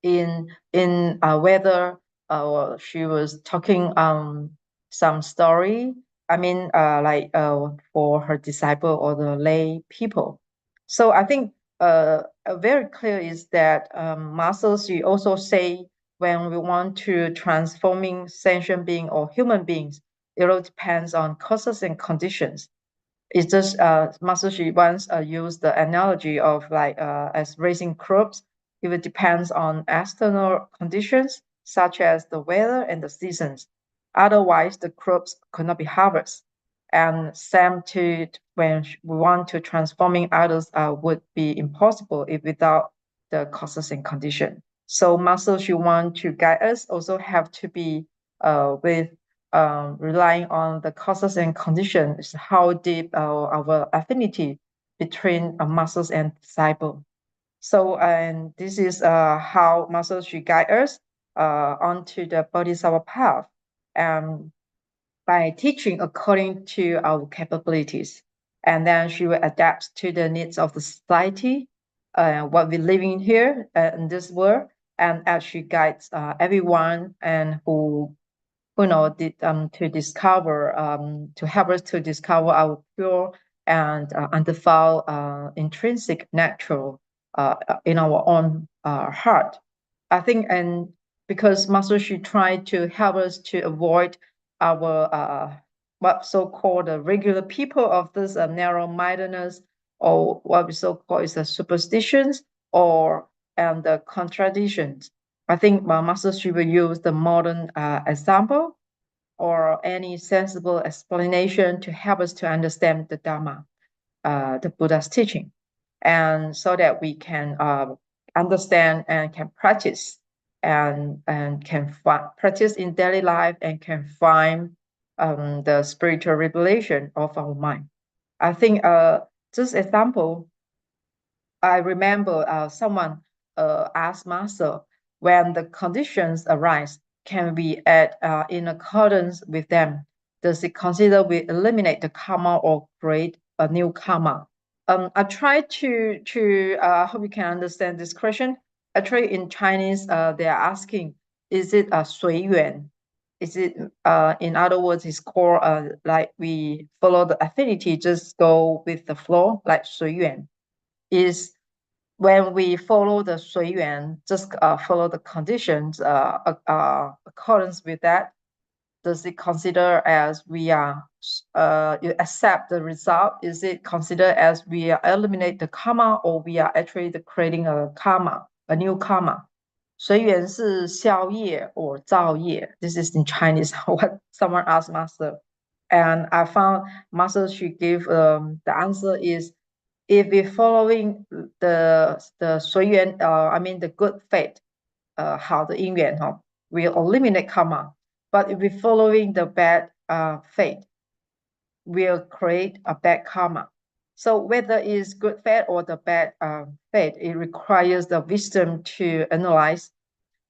in whether she was talking some story. I mean, for her disciple or the lay people. So I think very clear is that masters, she also say when we want to transforming sentient being or human beings, it all depends on causes and conditions. It's just Master Shi once used the analogy of as raising crops. If it depends on external conditions such as the weather and the seasons, otherwise the crops could not be harvested. And same to when we want to transforming others would be impossible if without the causes and condition. So Master Shi want to guide us also have to be with relying on the causes and conditions, how deep our affinity between masters and disciple. So, and this is how masters should guide us onto the bodhisattva path, by teaching according to our capabilities. And then she will adapt to the needs of the society, what we're living here in this world, and as she guides everyone and who to discover, to help us to discover our pure and undefiled intrinsic natural in our own heart. I think, and because Master Shi tried to help us to avoid our what so-called the regular people of this narrow-mindedness, or what we so-called is the superstitions or and the contradictions. I think Master Shi will use the modern example or any sensible explanation to help us to understand the Dharma, the Buddha's teaching, and so that we can understand and can practice and can practice in daily life and can find the spiritual revelation of our mind. I think this example, I remember someone asked Master, when the conditions arise, can we act in accordance with them? Does it consider we eliminate the karma or create a new karma? I try to hope you can understand this question. Actually, in Chinese, they are asking, is it a 随缘? Is it, in other words, it's called like we follow the affinity, just go with the flow, like 随缘. Is when we follow the 随缘, just follow the conditions accordance with that. Does it consider as we are you accept the result? Is it considered as we are eliminate the karma, or we are actually creating a karma, a new karma? 随缘是消业 or 造业. This is in Chinese what someone asked Master, and I found Master should give the answer is, if we're following the 随缘, I mean the good fate, 好的因缘 will eliminate karma. But if we're following the bad fate, we'll create a bad karma. So whether it's good fate or the bad fate, it requires the wisdom to analyze.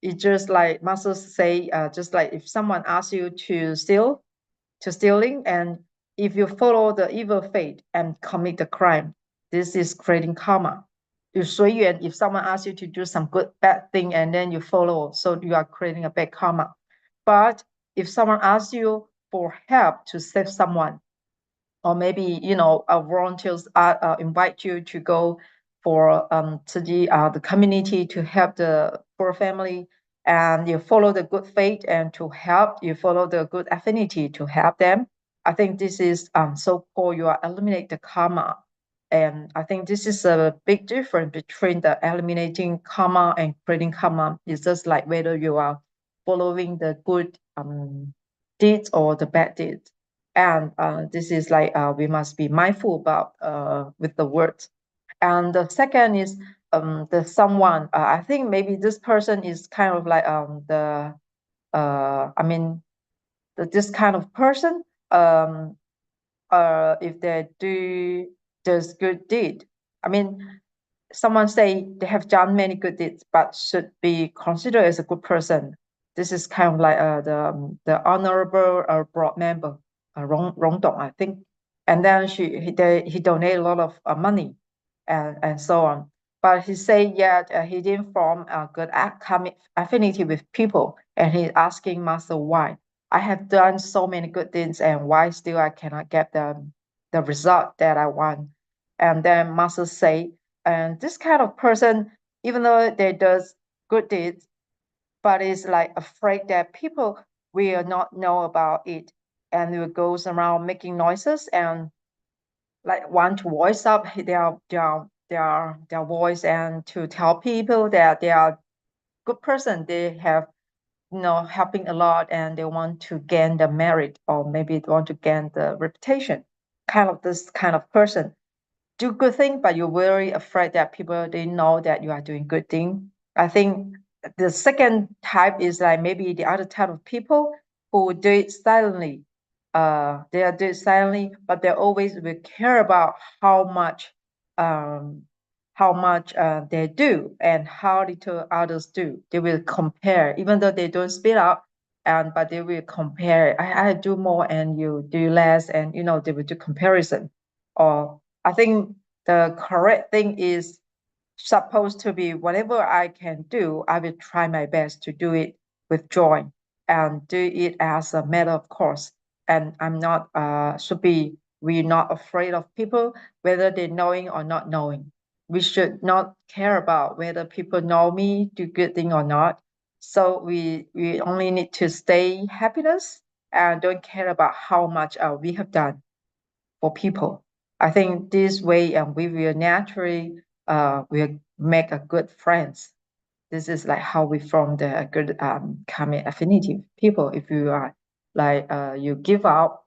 It's just like Masters say, just like if someone asks you to stealing, and if you follow the evil fate and commit the crime, this is creating karma. You 随缘, if someone asks you to do some good bad thing and then you follow, so you are creating a bad karma. But if someone asks you for help to save someone, or maybe volunteers invite you to go for to the community to help the poor family, and you follow the good fate and to help, you follow the good affinity to help them, I think this is so-called you are eliminate the karma. And I think this is a big difference between the eliminating karma and creating karma. It's just like whether you are following the good deeds or the bad deeds. And this is like we must be mindful about with the words. And the second is the someone. I think maybe this person is kind of like this kind of person. If they do this good deed, I mean, someone say they have done many good deeds, but should be considered as a good person. This is kind of like the honorable board member, Rong Dong, I think. And then he donated a lot of money and so on. But he said yet he didn't form a good affinity with people, and he's asking Master why. I have done so many good things, and why still I cannot get the result that I want? And then Master say, and this kind of person, even though they does good deeds, but is like afraid that people will not know about it, and will goes around making noises and like want to voice up their voice and to tell people that they are good person, they have helping a lot, and they want to gain the merit, or maybe they want to gain the reputation. Kind of this kind of person do good thing, but you're very afraid that people they know that you are doing good thing. I think the second type is like maybe the other type of people who do it silently. They are doing silently, but they always will care about how much they do and how little others do. They will compare, even though they don't speak out, but they will compare. I do more and you do less, and they will do comparison. Or I think the correct thing is supposed to be whatever I can do, I will try my best to do it with joy and do it as a matter of course. And I'm not we're not afraid of people, whether they knowing or not knowing. We should not care about whether people know me do good thing or not. So we only need to stay happiness and don't care about how much we have done for people. I think this way we will naturally will make a good friends. This is like how we form the good karmic affinity with people. If you are like you give out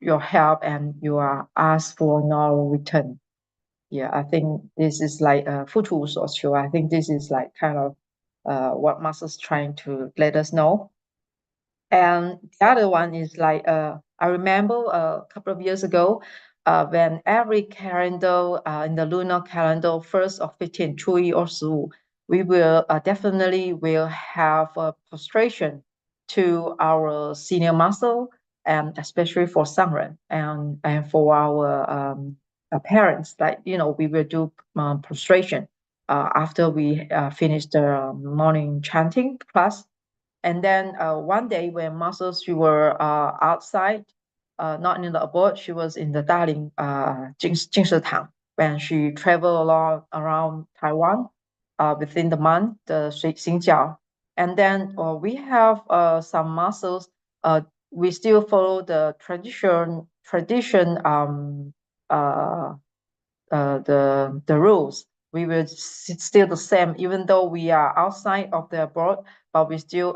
your help and you are asked for no return. Yeah, I think this is like futu social. I think this is like kind of what Master's trying to let us know. And the other one is like I remember a couple of years ago, when every calendar in the lunar calendar, first of 15, 初一 or 15, we will definitely will have a prostration to our senior master, and especially for Sangren and for our parents. Like, you know, we will do prostration after we finish the morning chanting class. And then one day when Muscles, she were outside, not in the abode, she was in the Darling Jingshetang when she traveled along around Taiwan within the month, the Xinjiao. And then we have some muscles. We still follow the tradition the rules. We will still the same, even though we are outside of the abroad, but we still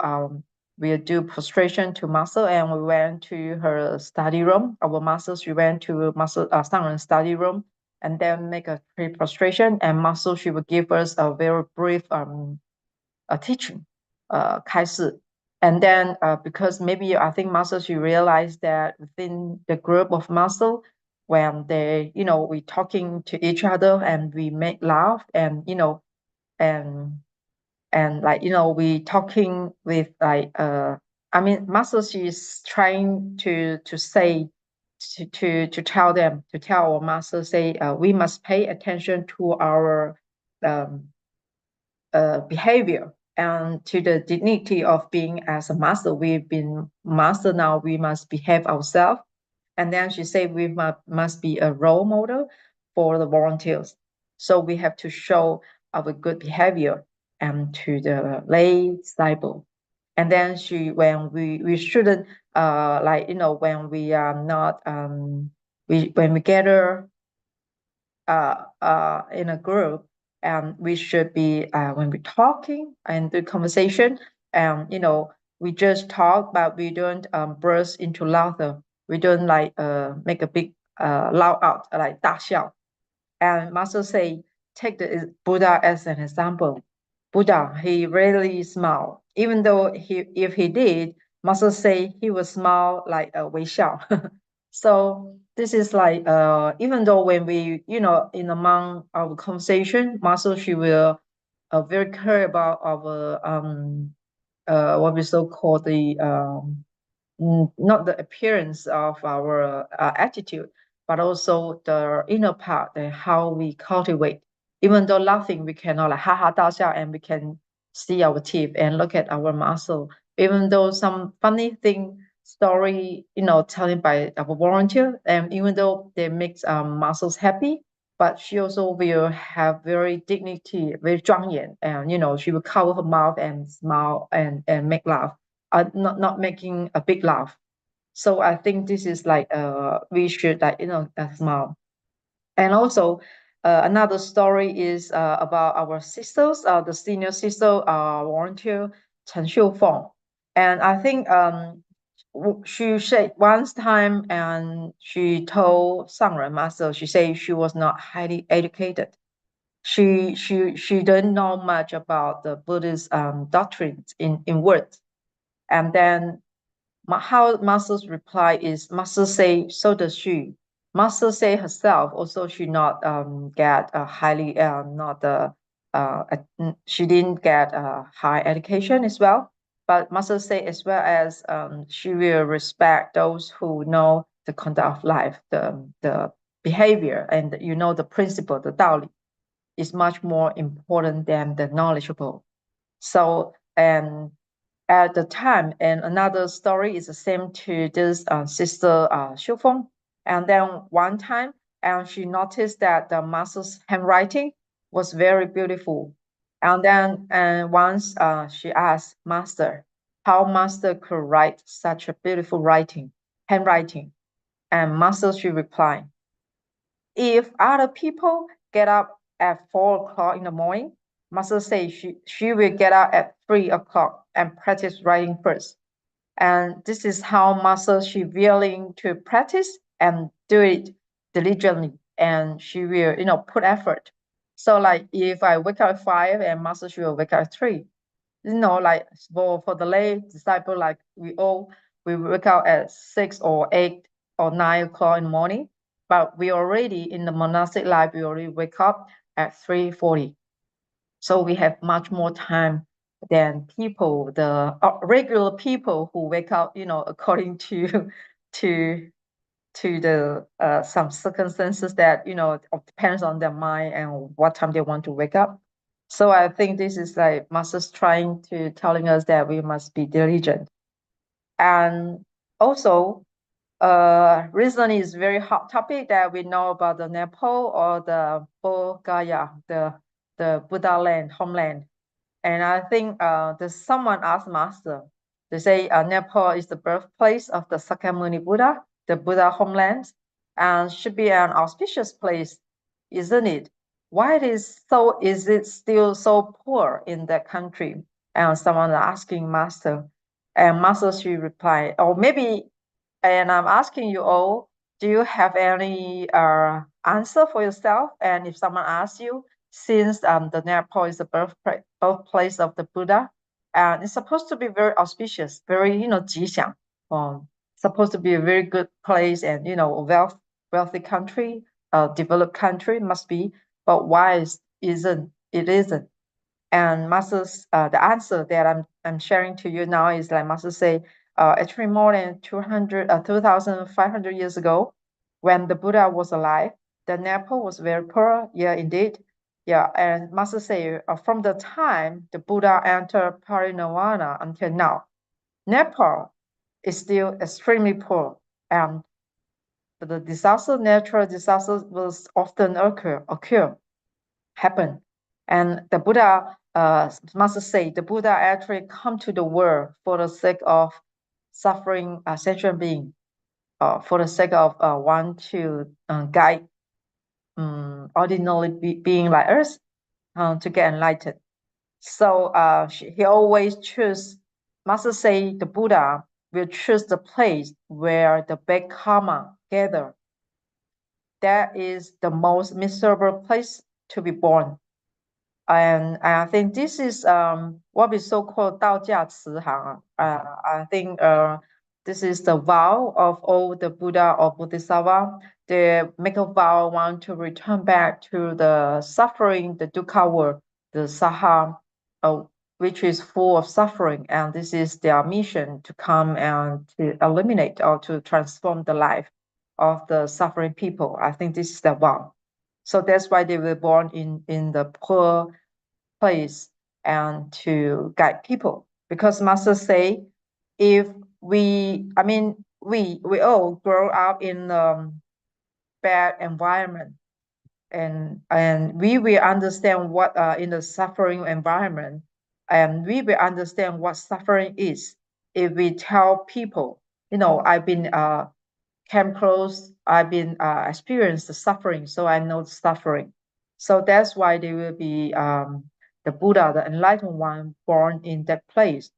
will do prostration to Master, and we went to her study room. Our masters, we went to Master Sangren study room, and then make a pre-prostration. And Master, she will give us a very brief teaching, 开示. And then because maybe I think Master, she realized that within the group of Master, when they, you know, we talking to each other and we make laugh, and you know, and like, you know, we talking with like I mean, Master, she's trying to say to tell them, to tell our master, say we must pay attention to our behavior and to the dignity of being as a master. We've been master now, we must behave ourselves. And then she said we must be a role model for the volunteers. So we have to show our good behavior and to the lay disciple. And then when we shouldn't like, you know, when we are not when we gather in a group, and we should be when we're talking and the conversation, you know, we just talk, but we don't burst into laughter. We don't like make a big loud out like 大笑. And Master say, take the Buddha as an example. Buddha, he really smiled. Even though if he did, Master say he would smile like a 微笑. So this is like even though when we, you know, in among our conversation, Master, she will very care about our what we so call the not the appearance of our attitude, but also the inner part and how we cultivate. Even though laughing, we cannot like 哈哈大笑, and we can see our teeth and look at our muscle. Even though some funny thing story, you know, telling by our volunteer, and even though they make muscles happy, but she also will have very dignity, very 庄严, and you know, she will cover her mouth and smile and make laugh, not making a big laugh. So I think this is like we should like, you know, smile. And also another story is about our sisters, the senior sister volunteer Chen Xiufeng. And I think she said once time, and she told Sangren master, she said she was not highly educated. She didn't know much about the Buddhist doctrines in words. And then how Master's reply is, Master say, so does she. Master say herself also she not get a highly not she didn't get a high education as well. But Master say as well as she will respect those who know the conduct of life, the behavior, and you know the principle, the 道理 is much more important than the knowledgeable. So and at the time, and another story is the same to this sister Xiufeng. And then one time, and she noticed that the master's handwriting was very beautiful. And then once she asked master how master could write such a beautiful handwriting. And master, she replied, if other people get up at 4 o'clock in the morning, Master say she will get up at 3 o'clock and practice writing first. And this is how Master she willing to practice and do it diligently, and she will, put effort. So like if I wake up at 5 and Master she will wake up at 3, like for the lay disciple, like we wake up at 6 or 8 or 9 o'clock in the morning, but we already in the monastic life, we already wake up at 3:40. So we have much more time than people, the regular people who wake up, according to to the some circumstances that depends on their mind and what time they want to wake up. So I think this is like Master's trying to telling us that we must be diligent. And also, recently is very hot topic that we know about the Nepal or the Bodh Gaya, the Buddha land, homeland. And I think someone asked Master, they say Nepal is the birthplace of the Sakyamuni Buddha, the Buddha homeland, and should be an auspicious place, isn't it? Why is it still so poor in that country? And someone asking Master, and Master she replied, or maybe, and I'm asking you all, do you have any answer for yourself? And if someone asks you, since the Nepal is the birthplace of the Buddha, and it's supposed to be very auspicious, very, 吉祥, supposed to be a very good place and, wealthy country, developed country must be, but why isn't? And Master's the answer that I'm sharing to you now is like Master say, actually more than 2,500 years ago, when the Buddha was alive, the Nepal was very poor. Yeah, indeed. Yeah, and Master say from the time the Buddha entered parinirvana until now, Nepal is still extremely poor, and the natural disasters will often happen. And the Buddha, Master say, the Buddha actually come to the world for the sake of suffering sentient being, for the sake of want to guide ordinary being like us to get enlightened. So he always choose, Master say, the Buddha will choose the place where the bad karma gather. That is the most miserable place to be born. And I think this is what is so-called 道家慈航. I think this is the vow of all the Buddha or Bodhisattva. They make a vow, want to return back to the suffering, the dukkha world, the saha, which is full of suffering. And this is their mission, to come and to eliminate or to transform the life of the suffering people. I think this is the vow. So that's why they were born in the poor place and to guide people. Because Master say, if we all grow up in bad environment, and we will understand what in the suffering environment, and we will understand what suffering is if we tell people, I've been came close, I've been experienced the suffering, so I know the suffering. So that's why they will be the Buddha, the enlightened one, born in that place.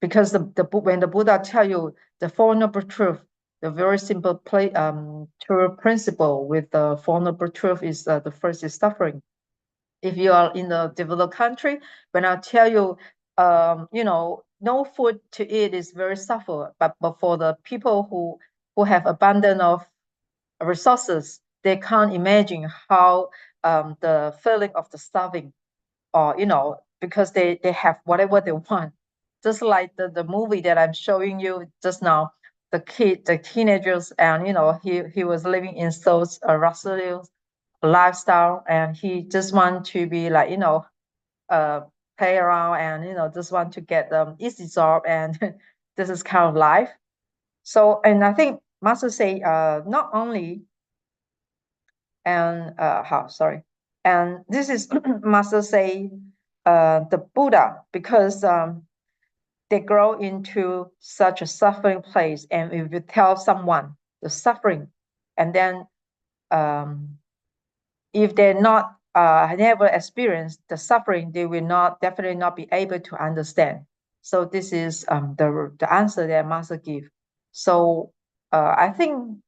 Because when the Buddha tell you the Four Noble Truth, the very simple true principle with the Four Noble Truth is the first is suffering. If you are in a developed country, when I tell you, no food to eat is very suffer, but for the people who have abundance of resources, they can't imagine how the feeling of the starving, or because they have whatever they want. Just like the movie that I'm showing you just now, the teenagers, and he was living in those Russell lifestyle, and he just want to be like play around, and just want to get easy job, and this is kind of life. So, and I think Master say not only, and and this is Master say the Buddha, because they grow into such a suffering place, and if you tell someone the suffering, and then if they're not never experienced the suffering, they will definitely not be able to understand. So this is the answer that master give. So I think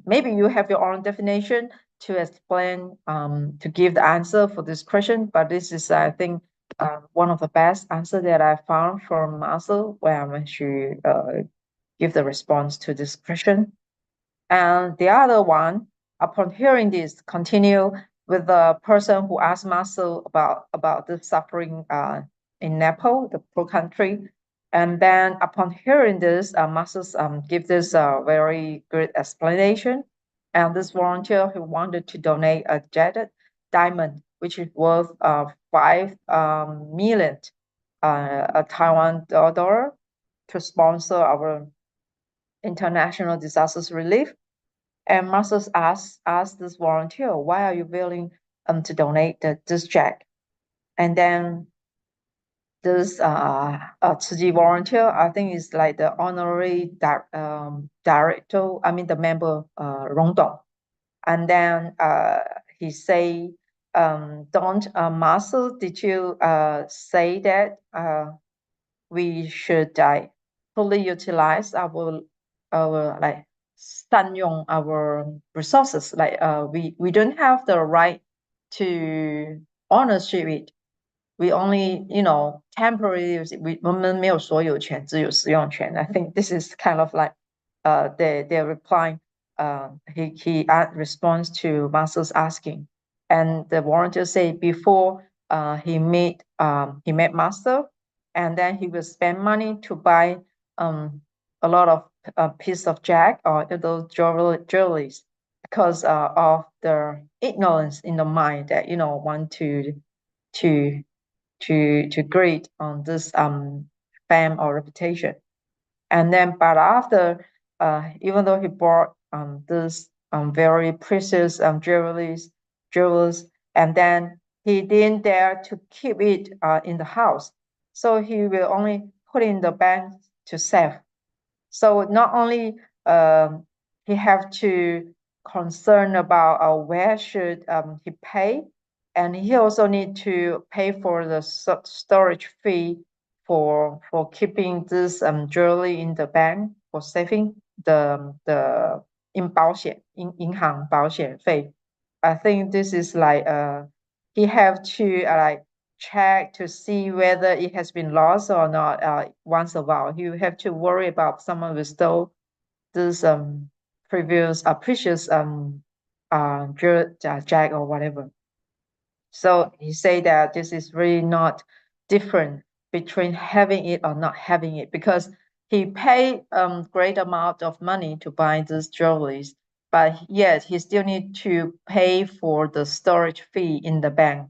maybe you have your own definition to explain to give the answer for this question, but this is I think one of the best answer that I found from master when she give the response to this question. And the other one, upon hearing this, continue with the person who asked master about the suffering in Nepal, the poor country. And then upon hearing this, Masters give this very good explanation. And this volunteer who wanted to donate a jetted diamond, which is worth 5 million a Taiwan dollar to sponsor our international disasters relief. And Masters asked this volunteer, why are you willing to donate this check? And then this Tzu volunteer, I think is like the honorary director, I mean the member Rong Dong. And then he say, don't Master, did you say that we should fully utilize our like 善用 our resources, like we don't have the right to ownership it. We only, temporarily use it. 我们没有所有权，只有使用权。I think this is kind of like their reply. He responds to Master's asking, and the volunteer say before he met Master, and then he will spend money to buy a lot of piece of jack or those jewelries because of the ignorance in the mind that want to grade on this fame or reputation. And then but after even though he bought this very precious jewels, and then he didn't dare to keep it in the house, so he will only put in the bank to save. So not only he have to concern about where should he pay, and he also need to pay for the storage fee for keeping this jewelry in the bank, for saving the 银行保险费. I think this is like he have to like check to see whether it has been lost or not once a while. You have to worry about someone will steal this previous precious jack or whatever. So he say that this is really not different between having it or not having it, because he paid great amount of money to buy these jewelries, but yet he still need to pay for the storage fee in the bank.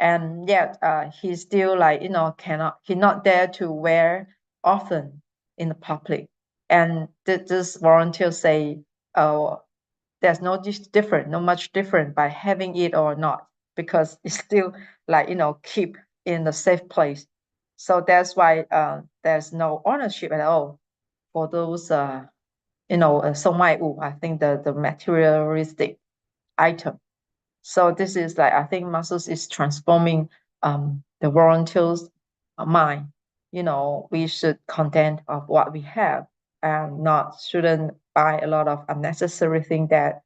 And yet he still like, he not dare to wear often in the public. And this volunteer say, oh, there's no different, no much different by having it or not, because it's still like, keep in the safe place. So that's why there's no ownership at all for those, 送卖物, I think the materialistic item. So this is like, I think Masters is transforming the volunteers' mind. We should content of what we have and shouldn't buy a lot of unnecessary things that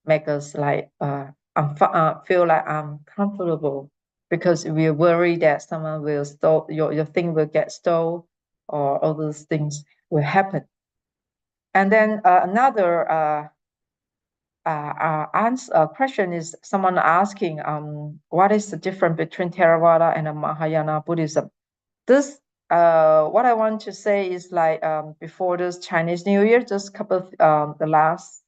make us like feel like uncomfortable, because we're worried that someone will steal your thing, will get stolen, or all those things will happen. And then another question is someone asking, what is the difference between Theravada and Mahayana Buddhism? This, what I want to say is like before this Chinese New Year, just couple of the last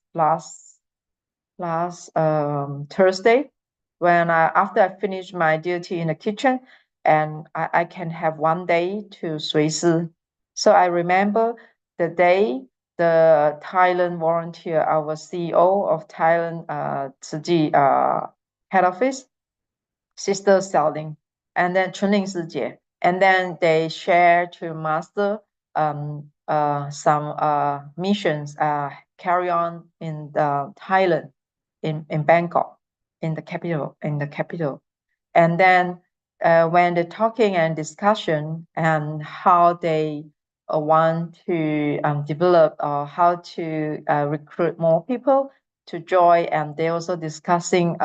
Thursday, when after I finished my duty in the kitchen, and I can have one day to 随师. So I remember the day the Thailand volunteer, our CEO of Thailand Tzu Chi head office, Sister Xiaoling, and then Chunling Sijie, and then they share to Master some missions carry on in Thailand, in Bangkok, in the capital. And then when they're talking and discussion and how they want to develop or how to recruit more people to join, and they also discussing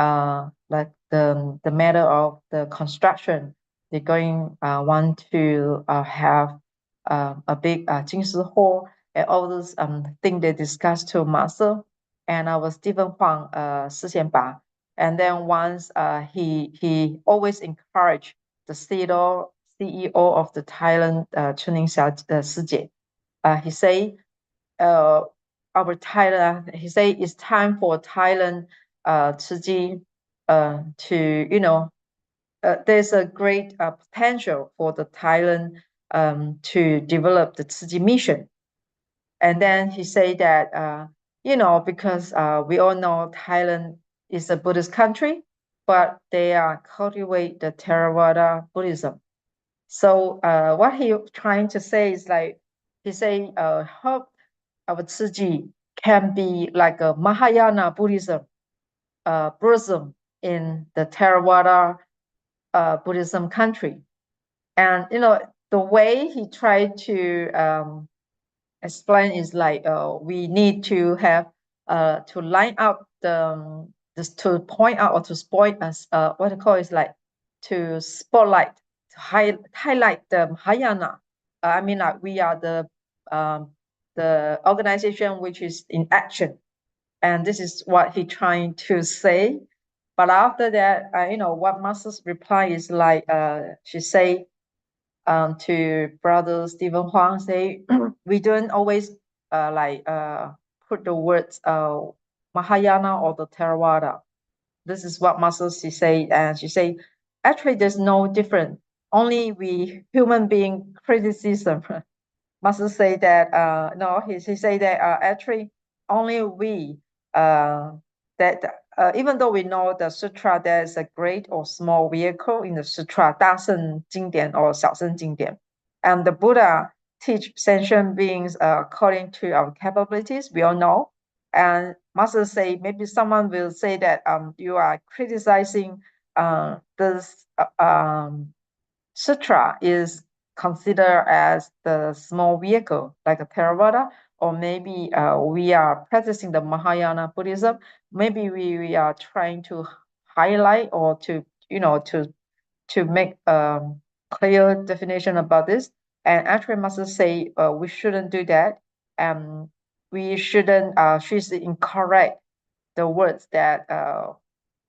like the matter of the construction. They're going want to have a big Jingshi hall and all those things they discussed to master. And our Stephen Huang, Ba. And then once he always encouraged the CEO of the Thailand, Chuning Shijie. He say, our Thailand, he say it's time for Thailand, Chiji, to, there's a great potential for the Thailand to develop the Chiji mission. And then he said that, because we all know Thailand is a Buddhist country, but they cultivate the Theravada Buddhism. So what he trying to say is like, he say, hope our Tzu can be like a Mahayana Buddhism, Buddhism in the Theravada Buddhism country. And, the way he tried to explain is like we need to have to line up this to point out or to point us what I call is like to spotlight to highlight the Mahayana. I mean, like we are the organization which is in action, and this is what he trying to say. But after that, what Master's reply is like she say to brother Stephen Huang, say we don't always put the words Mahayana or the Theravada. This is what Master she say, and she say actually there's no difference. Only we human being criticism. Master say that no, he say that actually only we that even though we know the sutra, there is a great or small vehicle in the sutra, 大圣经典 or 小圣经典, and the Buddha teach sentient beings according to our capabilities, we all know. And Master say maybe someone will say that you are criticizing this sutra is considered as the small vehicle, like a Theravada, or maybe we are practicing the Mahayana Buddhism. Maybe we are trying to highlight or to make clear definition about this. And actually, Master say we shouldn't do that. We shouldn't. She's incorrect the words that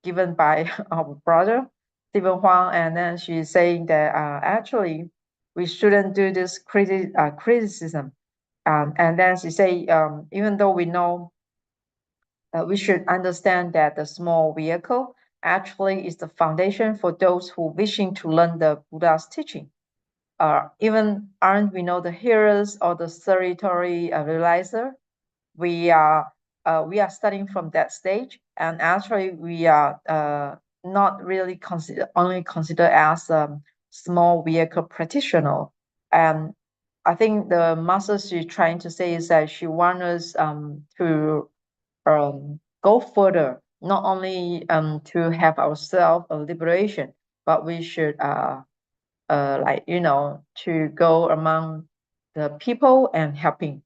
given by our brother Stephen Huang, and then she's saying that actually we shouldn't do this criticism. And then she say even though we know we should understand that the small vehicle actually is the foundation for those who wishing to learn the Buddha's teaching. Even aren't we know the hearers or the territory realizer? We are starting from that stage, and actually we are not really consider as a small vehicle practitioner. And I think the master she's trying to say is that she wants us to go further, not only to have ourselves a liberation, but we should to go among the people and helping.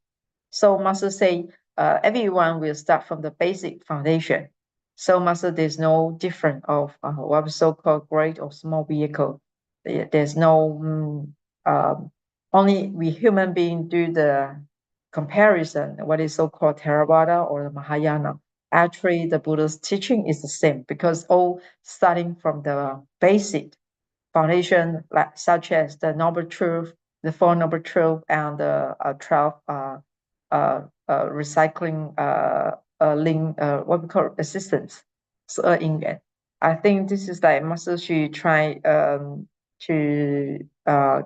So Master say everyone will start from the basic foundation. So Master, there's no difference of what is so-called great or small vehicle. There's no only we human beings do the comparison, what is so-called Theravada or the Mahayana. Actually, the Buddha's teaching is the same because all starting from the basic foundation, like such as the Noble Truth, the Four Noble Truth, and the 12 recycling link, what we call assistance. So in I think this is like Master Xu try to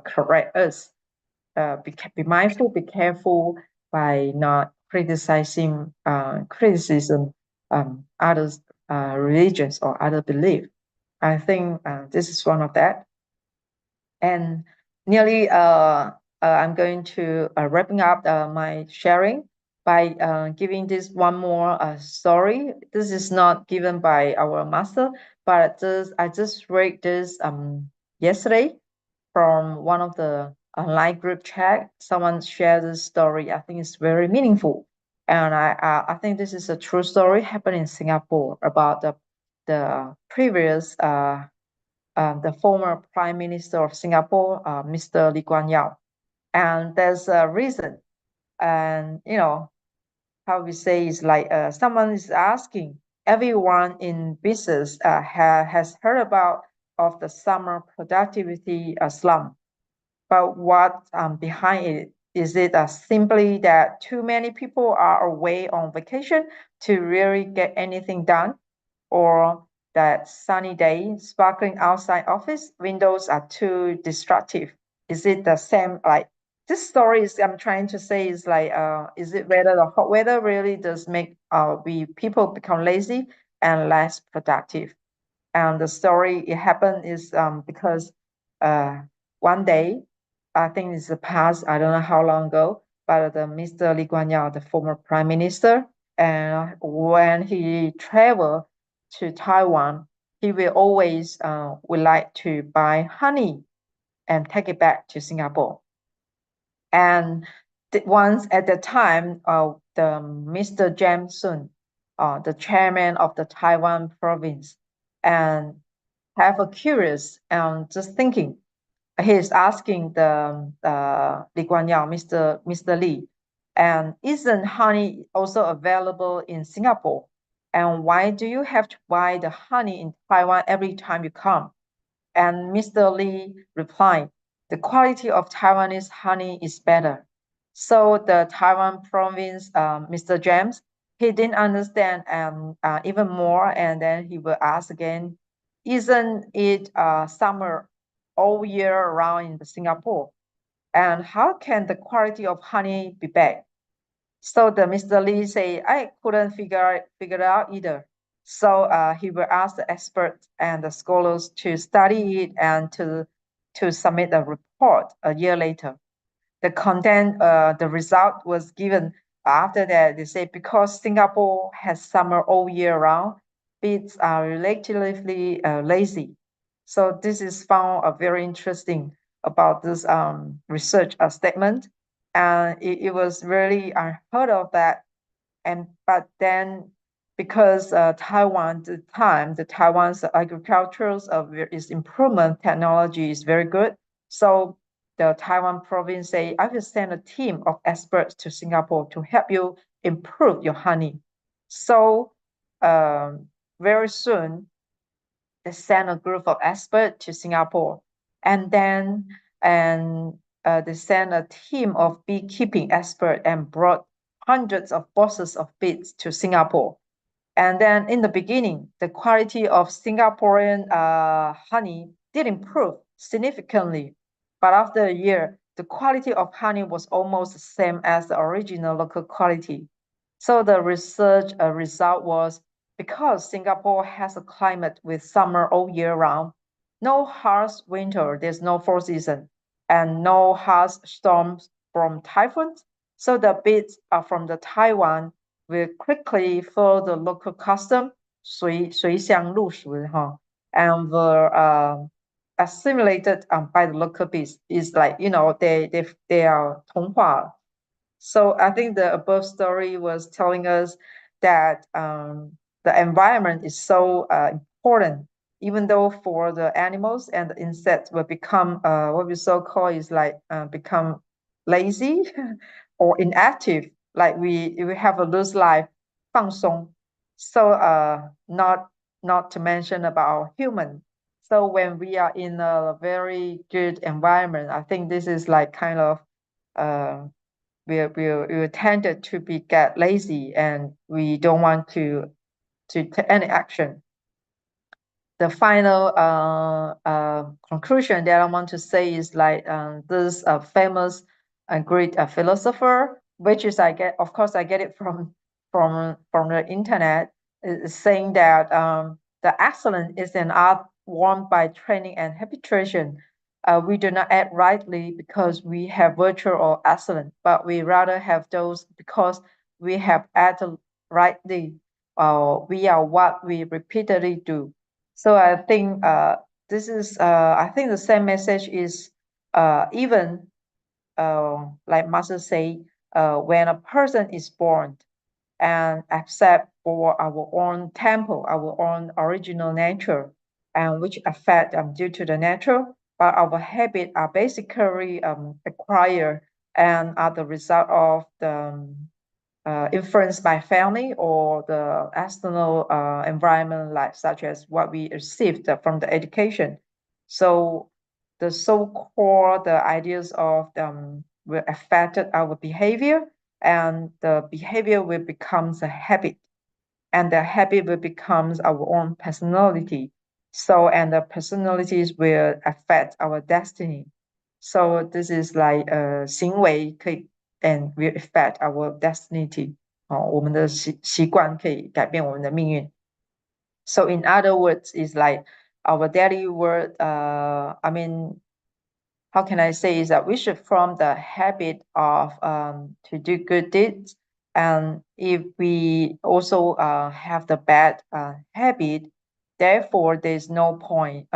correct us. Be mindful, be careful by not criticizing criticism others religions or other belief. I think this is one of that. And nearly I'm going to wrapping up my sharing by giving this one more story. This is not given by our master, but I just read this yesterday from one of the online group chat. Someone shared this story. I think it's very meaningful, and I think this is a true story happened in Singapore about the previous the former Prime Minister of Singapore, Mr. Lee Kuan Yew, and there's a reason, and how we say is like someone is asking everyone in business has heard about of the summer productivity slump, but what behind it is it simply that too many people are away on vacation to really get anything done, or that sunny day sparkling outside office windows are too destructive? Is it the same? Like, this story is I'm trying to say is like is it whether the hot weather really does make we people become lazy and less productive? And the story it happened is because one day, I think it's the past, I don't know how long ago, but the Mr. Lee Kuan Yew, the former prime minister, and when he traveled to Taiwan, he will always would like to buy honey and take it back to Singapore. And once at the time, the Mr. James Sun, the chairman of the Taiwan province, and have a curious just thinking. He's asking the Lee Kuan Yew, Mr. Lee, and isn't honey also available in Singapore? And why do you have to buy the honey in Taiwan every time you come? And Mr. Lee replied, the quality of Taiwanese honey is better. So the Taiwan province, Mr. James, he didn't understand even more, and then he will ask again, isn't it summer all year around in Singapore? And how can the quality of honey be bad? So the Mr. Lee say, I couldn't figure it out either. So he will ask the experts and the scholars to study it and to submit a report a year later. The content, the result was given after that. They say because Singapore has summer all year round, bees are relatively lazy. So this is found very interesting about this research statement, and it was really unheard of that. But then because Taiwan, the Taiwan's agricultural is improvement technology is very good. So the Taiwan province say, I will send a team of experts to Singapore to help you improve your honey. So very soon, they sent a group of experts to Singapore, and then they sent a team of beekeeping experts and brought hundreds of boxes of bees to Singapore. And then in the beginning, the quality of Singaporean honey did improve significantly. But after a year, the quality of honey was almost the same as the original local quality. So the research result was because Singapore has a climate with summer all year round, no harsh winter, there's no four season, and no harsh storms from typhoons. So the bees from the Taiwan will quickly follow the local custom, 随向入俗, and were assimilated by the local bees. It's like, they are 同化. So I think the above story was telling us that the environment is so important, even though for the animals and the insects will become what we so call is like become lazy or inactive, like we have a loose life, 放松. So not to mention about human. So when we are in a very good environment, I think this is like kind of we tended to get lazy, and we don't want to take any action. The final conclusion that I want to say is like this famous and great philosopher, which is I get it from the internet, is saying that the excellence is an art won by training and habituation. We do not act rightly because we have virtue or excellence, but we rather have those because we have acted rightly. We are what we repeatedly do. So I think this is, I think the same message is even like Master say, when a person is born and accept for our own temple, our own original nature, and which affect due to the nature, but our habit are basically acquired and are the result of the influenced by family or the external environment, like such as what we received from the education. So the so-called the ideas of will affected our behavior, and the behavior will becomes a habit, and the habit will becomes our own personality. So, and the personalities will affect our destiny. So this is like 行为可以 and will affect our destiny. 我们的习惯可以改变我们的命运. So in other words, it's like our daily word. I mean, how can I say is that we should form the habit of to do good deeds, and if we also have the bad habit, therefore there's no point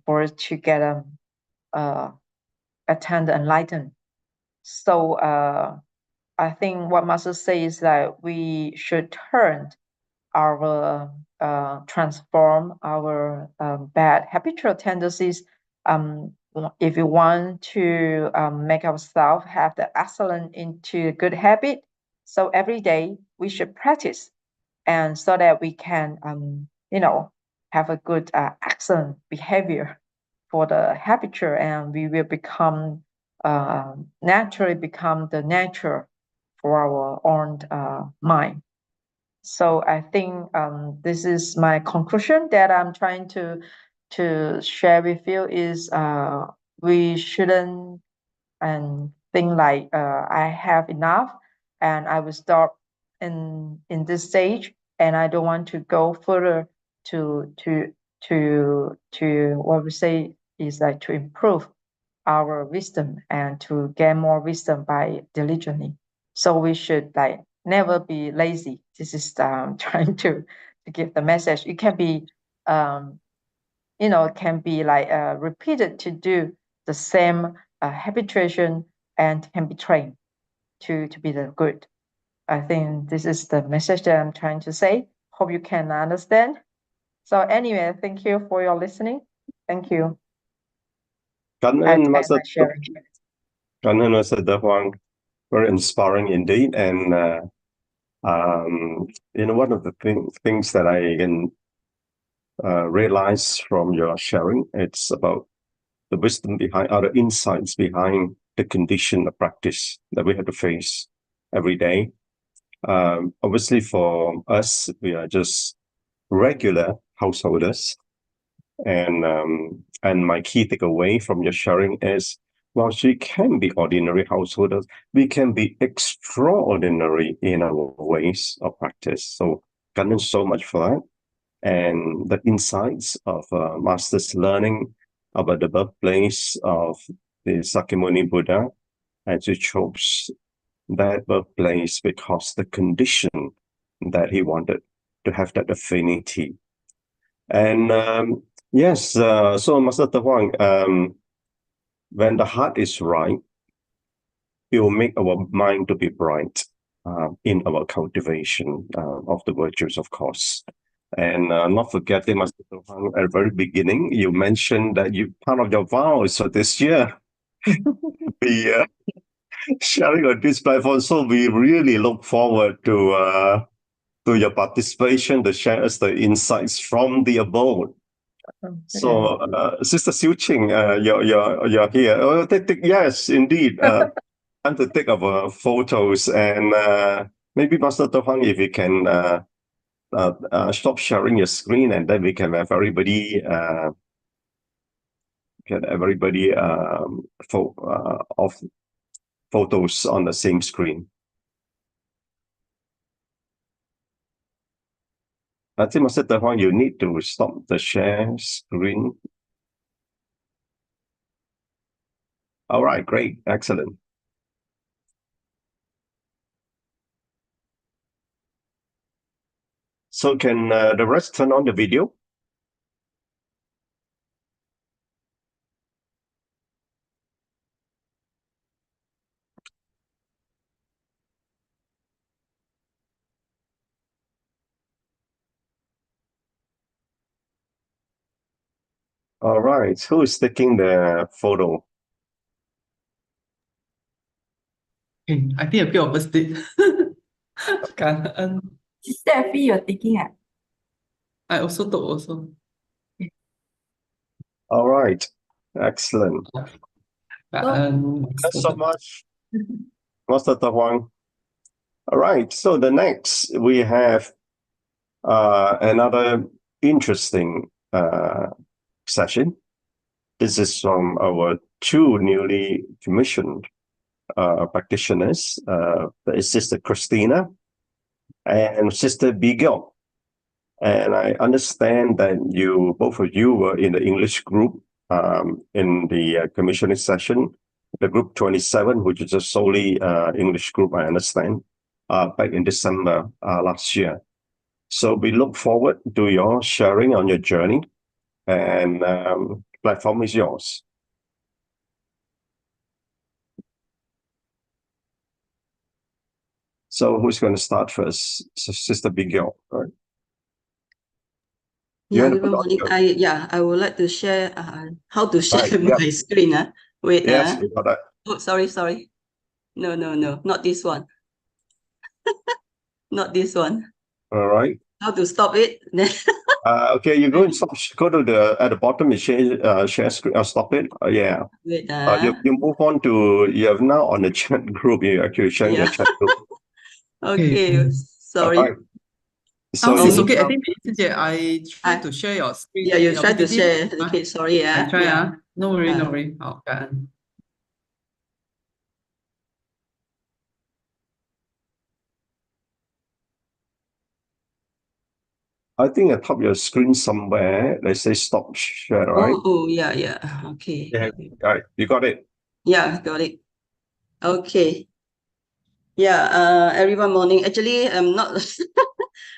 for us to get attend enlightened. So I think what Master says is that we should turn our transform our bad habitual tendencies. If we want to make ourselves have the excellent into good habit, so every day we should practice, and so that we can have a good excellent behavior for the habitual, and we will become naturally become the nature for our own mind. So I think this is my conclusion that I'm trying to share with you is we shouldn't and think like I have enough and I will stop in this stage, and I don't want to go further to what we say is like to improve our wisdom and to gain more wisdom by diligently. So we should like never be lazy. This is trying to give the message. It can be it can be like repeated to do the same habituation, and can be trained to be the good. I think this is the message that I'm trying to say. Hope you can understand. So anyway, thank you for your listening. Thank you. Cảm And ơn my Master sharing. Cảm ơn Master Huang. Very inspiring indeed. And one of the things that I can realize from your sharing, it's about the wisdom behind, other insights behind the condition of practice that we have to face every day. Obviously, for us, we are just regular householders, and my key takeaway from your sharing is, while we can be ordinary householders, we can be extraordinary in our ways of practice. So, cảm ơn so much for that, and the insights of Master's learning about the birthplace of the Sakyamuni Buddha, and to chose that birthplace because the condition that he wanted to have that affinity. And yes, so Master Huang, when the heart is right, it will make our mind to be bright in our cultivation of the virtues, of course. And not forgetting, Master Huang, at the very beginning, you mentioned that part of your vows for this year be sharing on this platform. So we really look forward to your participation, to share us the insights from the abode. So, Sister Su Ching, you're here. Oh, yes, indeed. Time to take our photos, and maybe Master Huang, if you can stop sharing your screen, and then we can have everybody of photos on the same screen. I think, Master Huang, you need to stop the share screen. All right, great, excellent. So can the rest turn on the video? All right. Who is taking the photo? I think a bit of a state. 感恩 Sister Effie, you're taking it. I also took also. All right. Excellent. 感恩 Thanks so much, Master Huang. All right. So the next we have another interesting session. This is from our two newly commissioned practitioners, Sister Christina and Sister Geok. And I understand that both of you were in the English group in the commissioning session, the group 27, which is a solely English group, I understand, back in December last year. So we look forward to your sharing on your journey, and platform is yours. So who's going to start first? Sister Geok, right? Yeah, good morning. I would like to share how to share my screen. Wait. Yes, we got that. Oh, sorry. No, not this one. Not this one. All right. How to stop it? Okay, you go and go to the at the bottom. You share screen. Stop it. Yeah. Wait. You move on to. You have now on the chat group. You're actually sharing your chat group. Okay. Sorry. Right. So it's okay. I think I try to share your screen. Yeah, you try to share. Okay, sorry. I try. Yeah. No worry. 好，感恩。I think at top of your screen somewhere, they say stop share, right? Oh, yeah. Okay. Yeah, right. You got it. Yeah, got it. Okay. Yeah, everyone morning. Actually, I'm not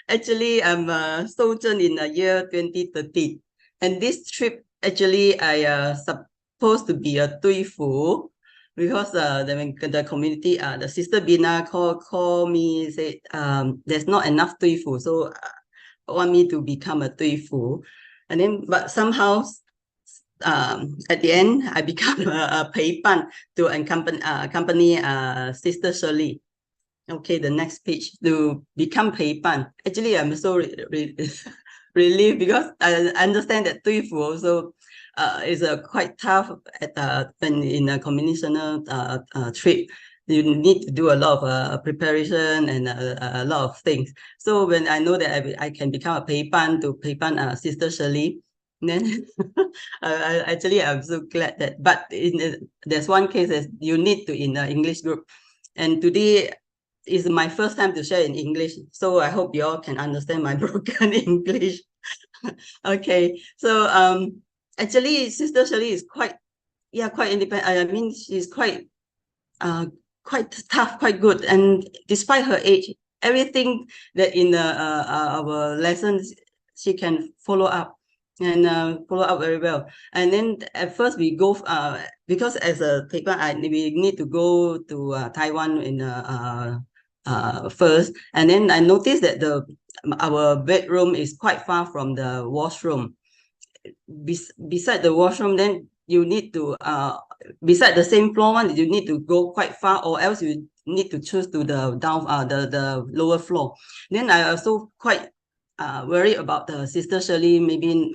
actually I'm sojourn in the year 2030. And this trip actually I supposed to be a Tuifu because the community the sister Bina call me, said there's not enough Tuifu, so want me to become a Tuifu. And then but somehow at the end I become a Peipan to accompany Sister Shirley. Okay, the next page, to become Peipan. Actually, I'm so relieved because I understand that Tuifu also is quite tough at when in a communicational trip. You need to do a lot of preparation and a lot of things. So when I know that I can become a Peipan to Peipan Sister Shirley, then actually I'm so glad that. But there's one case that you need to in the English group, and today is my first time to share in English, so I hope you all can understand my broken English. Okay, so actually Sister Shirley is quite independent. I mean, she's quite tough, quite good, and despite her age, everything that in our lessons she can follow up and follow up very well. And then at first we go because as a Taiwan, we need to go to Taiwan in first, and then I noticed that our bedroom is quite far from the washroom. Beside the washroom, then you need to beside the same floor one, you need to go quite far, or else you need to choose to the the lower floor. Then I also quite worried about the Sister Shirley. Maybe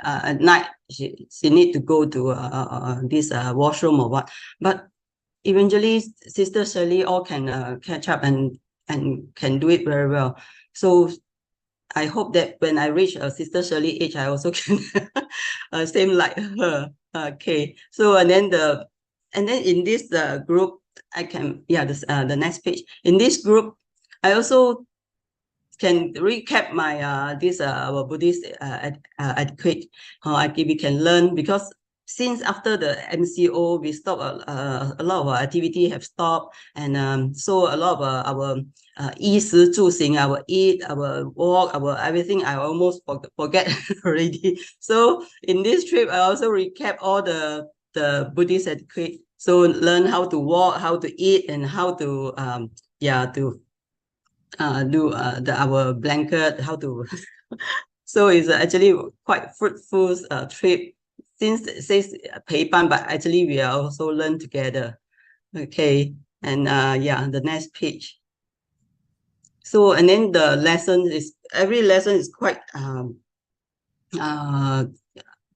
at night she need to go to this washroom or what, but eventually Sister Shirley all can catch up and can do it very well. So I hope that when I reach Sister Shirley age, I also can same like her. Okay, so and then in this group, I can the next page. In this group, I also can recap my this our Buddhist etiquette. We can learn, because since after the MCO, we stopped a lot of our activity have stopped, and so a lot of our 衣食住行, our eat, our walk, our everything, I almost forget already. So in this trip, I also recap all the Buddhist etiquette. So learn how to walk, how to eat, and how to do our blanket, how to. So it's actually quite fruitful trip. since it says 陪伴, but actually we are also learn together. Okay, and yeah, the next page. So, and then the lesson is, every lesson is quite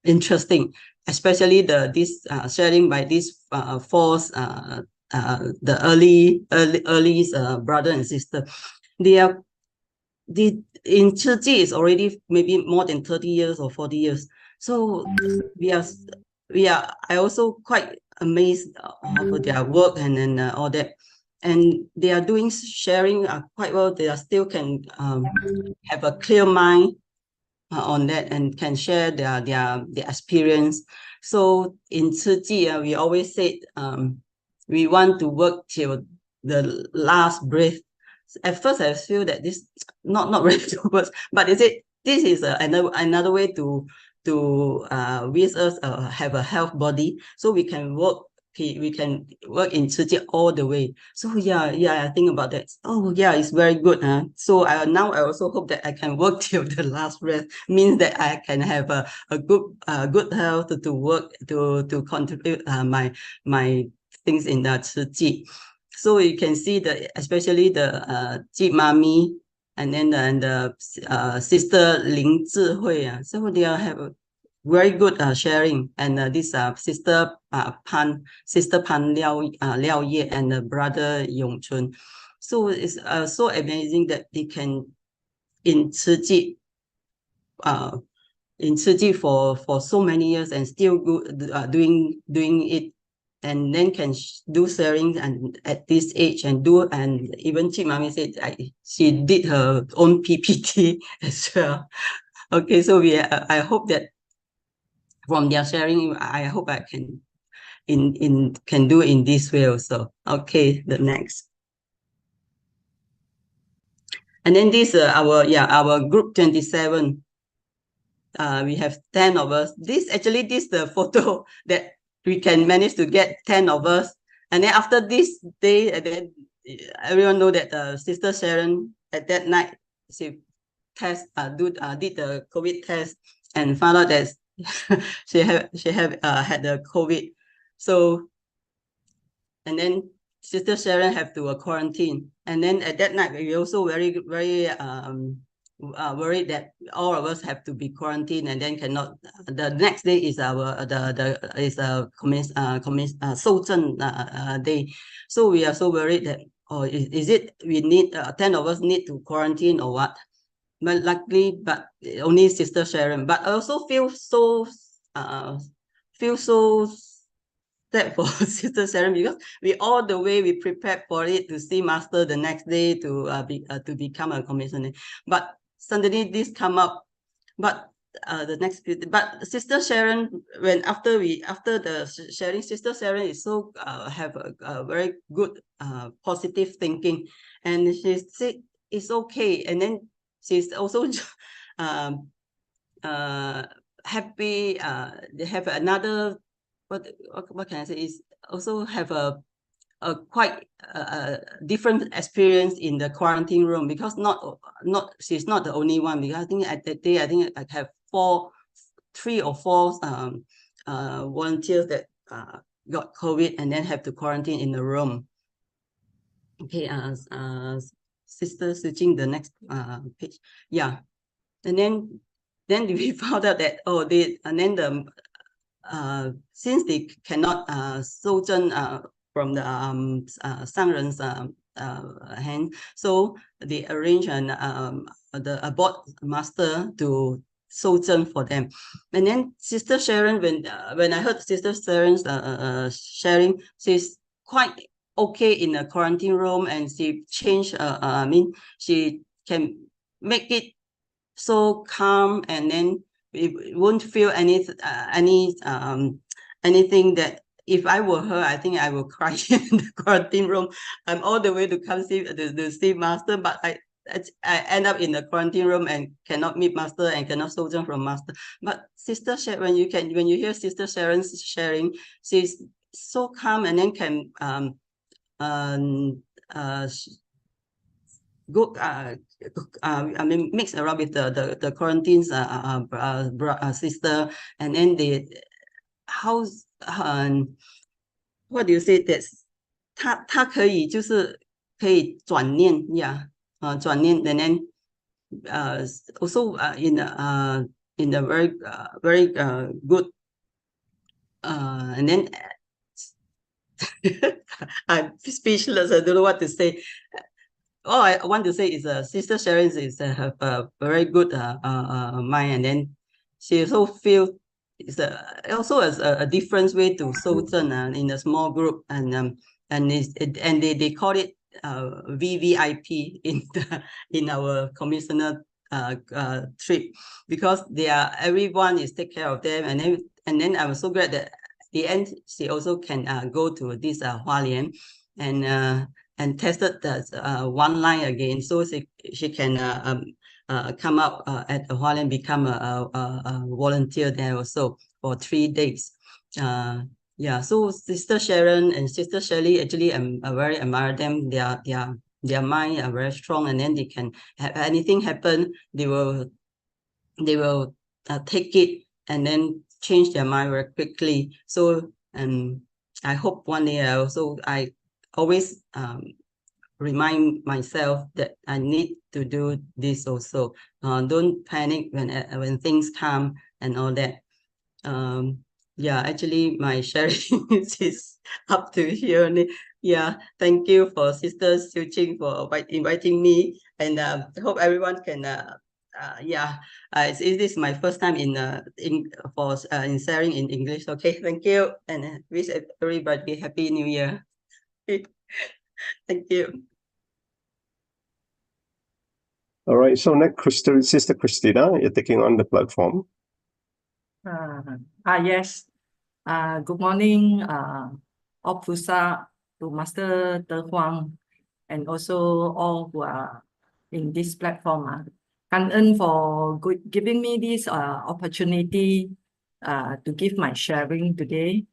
interesting, especially this sharing by these the early brother and sister. In Chi is already maybe more than 30 years or 40 years. So I also quite amazed of their work and then all that. And they are doing sharing quite well. They are still can have a clear mind on that and can share their experience. So in Chi we always said we want to work till the last breath. At first, I feel that this not ready to work, but they said this is another way to with us have a health body, so we can work in Chi all the way. So yeah, I think about that. Oh yeah, it's very good. So now I also hope that I can work till the last breath. Means that I can have a good health to work to contribute my things in the Chi. So you can see especially the Ji Mommy and then the sister Ling Zhihui. So they have very good sharing, and this sister Pan Liao Ye and brother Yong Chun. So it's so amazing that they can in Chi for so many years and still doing it, and then can do sharing and at this age and even Chi Mommy said she did her own PPT as well. Okay, so I hope that from their sharing, I hope I can can do in this way also. Okay, the next. And then this our group 27. We have 10 of us. This the photo that we can manage to get 10 of us. And then after this day, and then everyone know that Sister Sharon at that night she did the COVID test and found out that she had had the COVID. So, and then Sister Sharon have to quarantine. And then at that night, we also very worried that all of us have to be quarantined and then cannot. The next day is our Su Ching day. So we are so worried that is it we need 10 of us need to quarantine or what? But luckily, but only Sister Sharon. But I also feel so sad for Sister Sharon, because we all the way we prepared for it to see Master the next day to become a commissioner. But suddenly this come up. But but Sister Sharon, after the sharing, Sister Sharon is so have a very good positive thinking, and she said it's okay, and then she's also happy. They have another what can I say is also have a quite different experience in the quarantine room, because she's not the only one, because I think at that day I have 3 or 4 volunteers that got COVID and then have to quarantine in the room. Okay, Sister Su Ching, the next page. Yeah, and then we found out that since they cannot Su Ching from the Sangren's hand, so they arrange the abort master to Su Ching for them. And then Sister Sharon, when I heard Sister Sharon's sharing, she's quite okay in a quarantine room, and she changed. She can make it so calm, and then we won't feel anything that if I were her, I think I will cry in the quarantine room. I'm all the way to come see the Master, but I end up in the quarantine room and cannot meet Master and cannot Su Ching from Master. But Sister Sharon, when you hear Sister Sharon's sharing, she's so calm, and then can go mix around with the quarantines sister, and then how what do you say that 他可以就是可以转念 yeah 转念 and then also in a very good and then I'm speechless. I don't know what to say. All I want to say is Sister Sharon is have a very good mind, and then she also feel it's also as a different way to Su Ching in a small group, and they call it VVIP in our commissioner trip, because everyone is take care of them, and then I'm so glad that at the end she also can go to this Hualien and tested the one line again, so she can come up at Hualien, become a volunteer there also for 3 days. Yeah, so Sister Sharon and Sister Shirley, actually, I very admire them. Their mind are very strong, and then they can have anything happen, they will take it and then change their mind very quickly. So I hope one day I always remind myself that I need to do this also. Don't panic when things come and all that. Yeah, actually my sharing is up to here. Yeah, thank you for Sister Su Ching for inviting me, and I hope everyone can yeah, this is my first time in sharing in English. Okay, thank you, and wish everybody Happy New Year. Thank you. All right, so next, Sister Christina, you're taking on the platform. Yes. Good morning, all Pusa, to Master Huang, and also all who are in this platform.感恩 for giving me this opportunity to give my sharing today.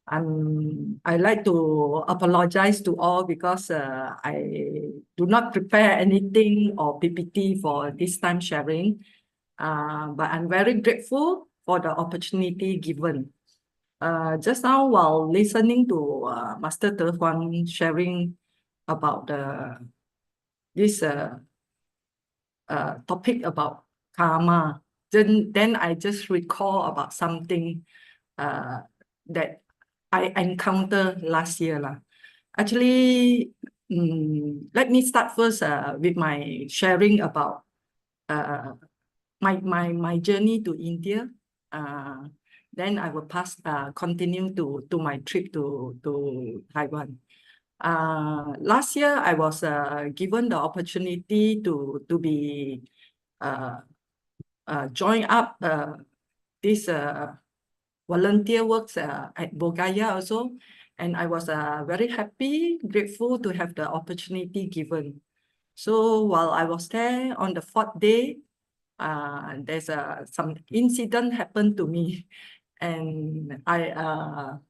I like to apologize to all because I do not prepare anything or PPT for this time sharing. But I'm very grateful for the opportunity given. Just now, while listening to Master Huang sharing about this topic about karma, then I just recall about something that I encountered last year. Actually, let me start first with my sharing about my journey to India. Then I will continue to my trip to Taiwan. Last year, I was given the opportunity to be join up this volunteer works at Bogaya also, and I was very happy, grateful to have the opportunity given. So while I was there on the 4th day, there's some incident happened to me, and I'm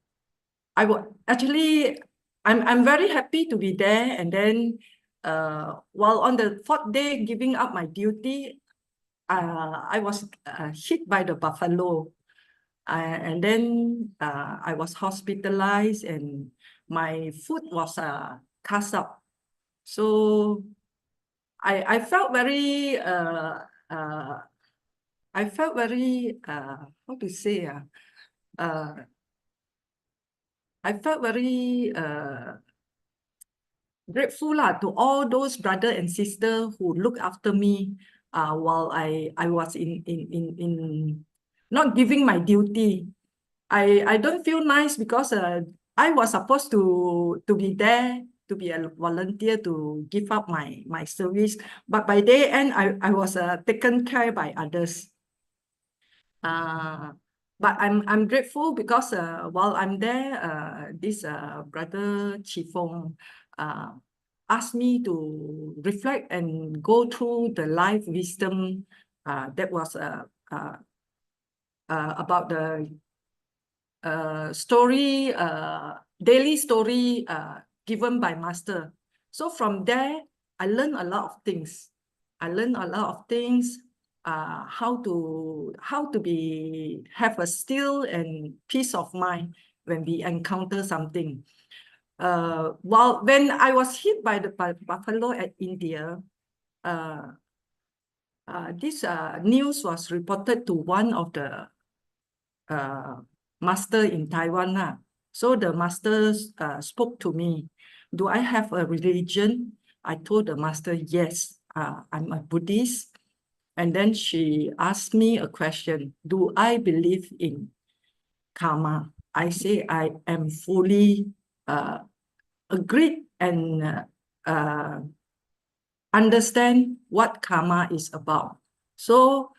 very happy to be there. And then while on the 4th day giving up my duty, I was hit by the buffalo, and then I was hospitalized, and my foot was cast up. So I felt very how to say I felt very grateful to all those brothers and sisters who look after me while I was in not giving my duty. I don't feel nice because I was supposed to be there, to be a volunteer, to give up my service, but by day end I was taken care by others. But I'm grateful because while I'm there, this brother Qifeng asked me to reflect and go through the life wisdom that was about the story, daily story given by Master. So from there, I learned a lot of things. how to have a still and peace of mind when we encounter something. When I was hit by the buffalo at India, this news was reported to one of the master in Taiwan. So the master spoke to me. Do I have a religion? I told the master, yes, I'm a Buddhist. And then she asked me a question. Do I believe in karma? I say I am fully agreed and understand what karma is about. So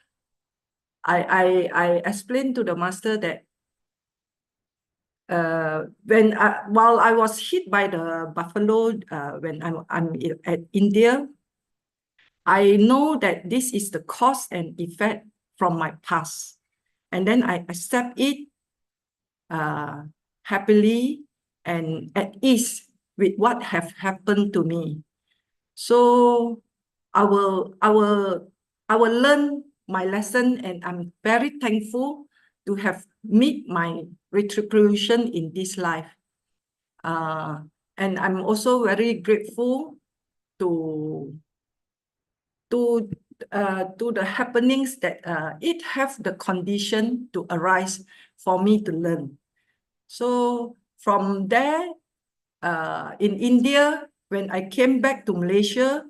I explained to the master that while I was hit by the buffalo when I'm at India, I know that this is the cause and effect from my past. And then I accept it happily and at ease with what have happened to me. So I will learn my lesson, and I'm very thankful to have meet my retribution in this life. And I'm also very grateful to the happenings that it have the condition to arise for me to learn. So from there, in India, when I came back to Malaysia,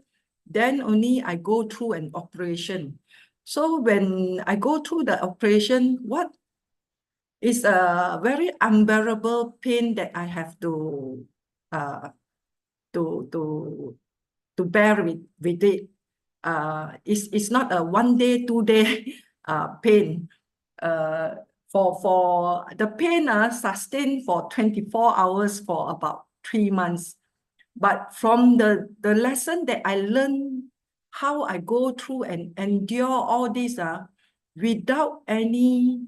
then only I go through an operation. So when I go through the operation, what is a very unbearable pain that I have to bear with it. It's not a 1 day, 2 day pain. For the pain sustained for 24 hours for about 3 months. But from the lesson that I learned, how I go through and endure all this without any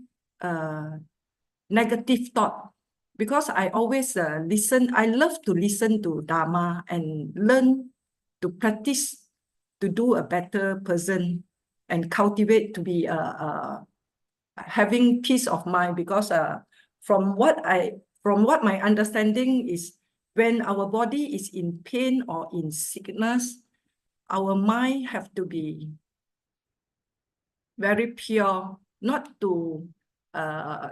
negative thought, because I always listen. I love to listen to Dharma and learn to practice to do a better person and cultivate to be having peace of mind. Because from what my understanding is, when our body is in pain or in sickness, our mind have to be very pure, not to how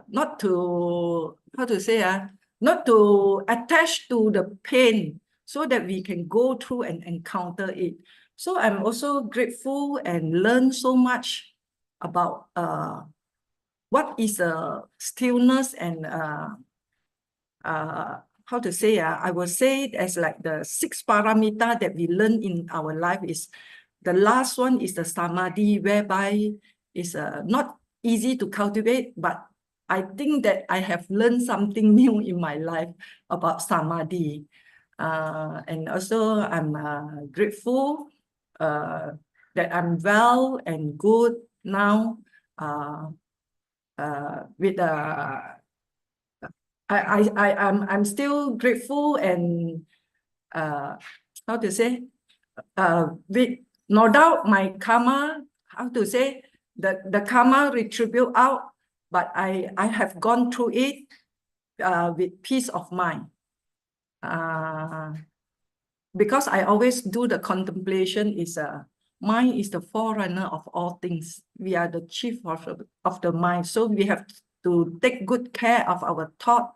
to say not to attach to the pain, so that we can go through and encounter it. So I'm also grateful and learn so much about what is stillness and how to say I will say it as like the 6 paramita that we learn in our life. Is the last one is the samadhi, whereby is not easy to cultivate, but I think that I have learned something new in my life about samadhi. And also I'm grateful that I'm well and good now with I'm still grateful and how to say with no doubt my karma, how to say, the karma retribute out, but I have gone through it with peace of mind. Because I always do the contemplation is mind is the forerunner of all things. We are the chief of the mind. So we have to take good care of our thought,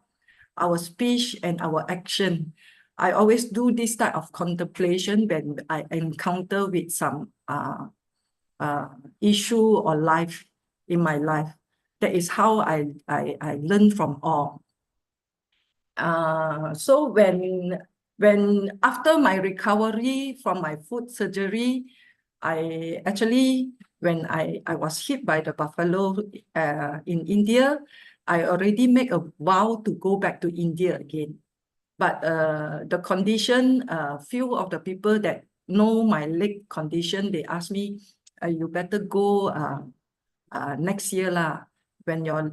our speech, and our action. I always do this type of contemplation when I encounter with some issue or life in my life. That is how I learn from all. So when after my recovery from my foot surgery, I actually, when I was hit by the buffalo in India, I already make a vow to go back to India again. But the condition, few of the people that know my leg condition, they asked me, you better go next year lah, when your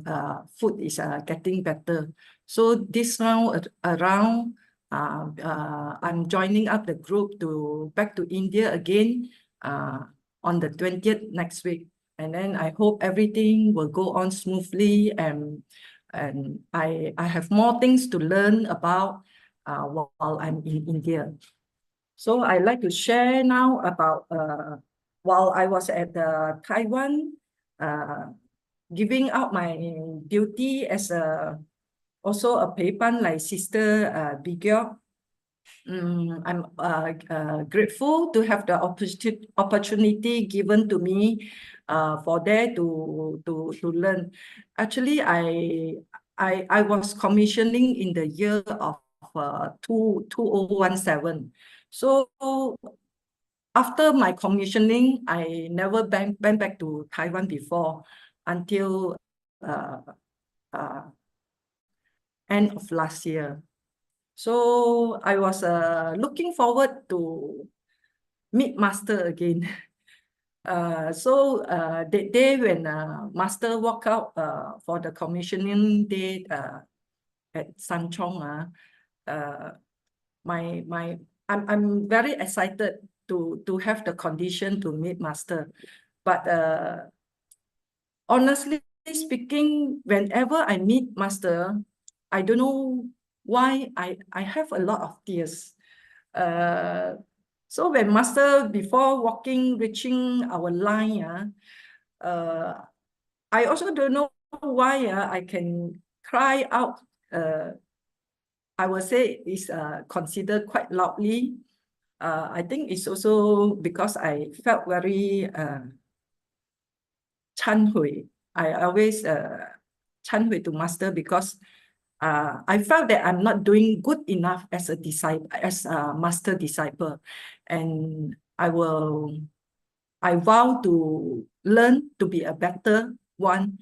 foot is getting better. So this round around, I'm joining up the group to back to India again on the 20th next week. And then I hope everything will go on smoothly, and I have more things to learn about while I'm in India. So I like to share now about while I was at Taiwan, giving out my duty as also a Peipan like Sister Geok. I'm grateful to have the opportunity given to me for there to learn. Actually, I was commissioning in the year of 2017. So after my commissioning, I never went back to Taiwan before until end of last year. So I was looking forward to meet Master again. So the day when Master walked out for the commissioning day at Sanchong, I'm very excited to have the condition to meet Master. But honestly speaking, whenever I meet Master, I don't know why I have a lot of tears. So when Master, before reaching our line, I also don't know why I can cry out. I would say it's considered quite loudly. I think it's also because I felt very 忏悔. I always 忏悔 to Master because I felt that I'm not doing good enough as a disciple, as a Master disciple, and I vow to learn to be a better one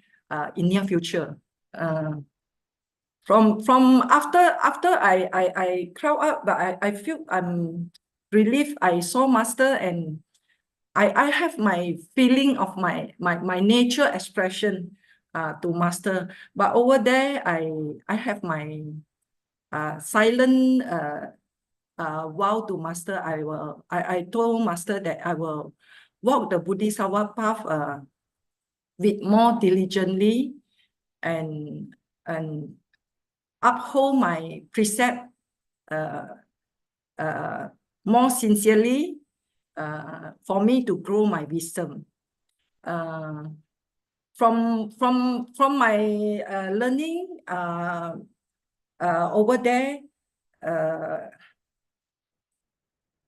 in near future. From after I crowd up, but I feel I'm relieved. I saw Master, and I have my feeling of my nature expression to Master. But over there, I have my silent vow to Master. I told Master that I will walk the Bodhisattva path with more diligently and uphold my precept more sincerely for me to grow my wisdom. From my learning over there,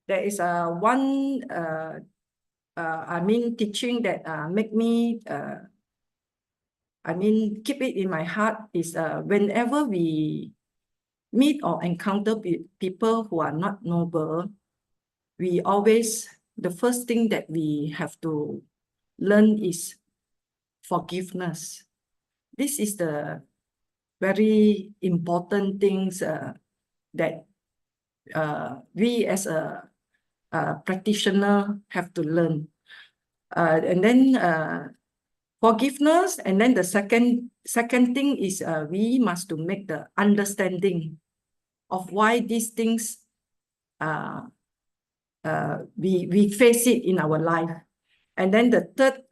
there is one teaching that make me keep it in my heart is whenever we meet or encounter people who are not noble, we always, the first thing that we have to learn is forgiveness. This is the very important things that we as a practitioner have to learn. And then forgiveness, and then the second thing is we must to make the understanding of why these things we face it in our life. And then the third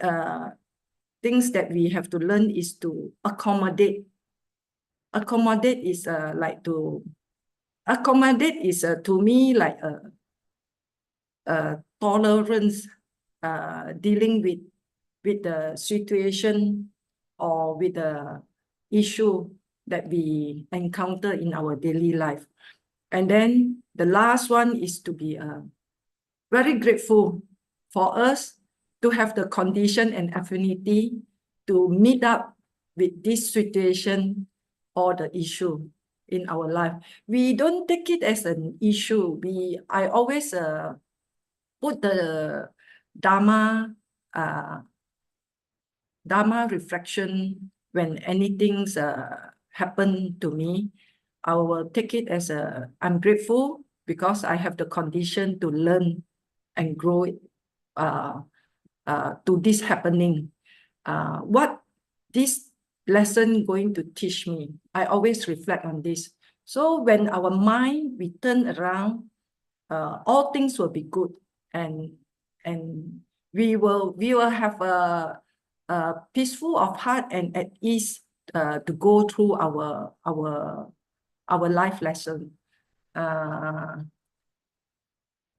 things that we have to learn is to accommodate. Accommodate is like to accommodate is to me like tolerance, dealing with the situation or with the issue that we encounter in our daily life. And then the last one is to be very grateful for us to have the condition and affinity to meet up with this situation or the issue in our life. We don't take it as an issue. I always put the Dharma reflection when anything happen to me. I will take it as I'm grateful because I have the condition to learn and grow to this happening. What this lesson going to teach me? I always reflect on this. So when our mind we turn around, all things will be good, and we will have peaceful of heart and at ease to go through our life lesson.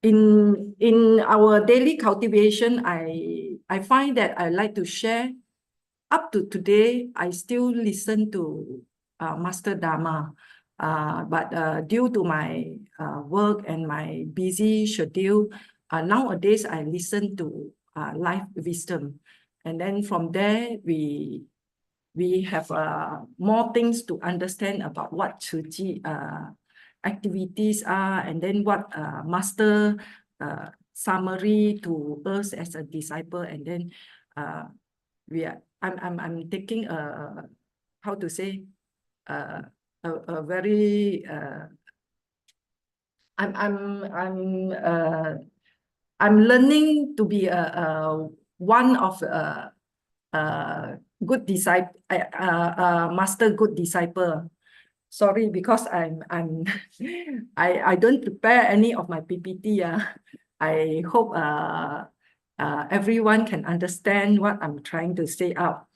In our daily cultivation, I find that I like to share. Up to today, I still listen to Master Dharma, but due to my work and my busy schedule, nowadays I listen to life wisdom, and then from there we have more things to understand about what Su Ching activities are, and then what Master summary to us as a disciple, and then I'm taking how to say a very I'm learning to be one of good disciple, master good disciple. Sorry, because I don't prepare any of my PPT. I hope everyone can understand what I'm trying to say out.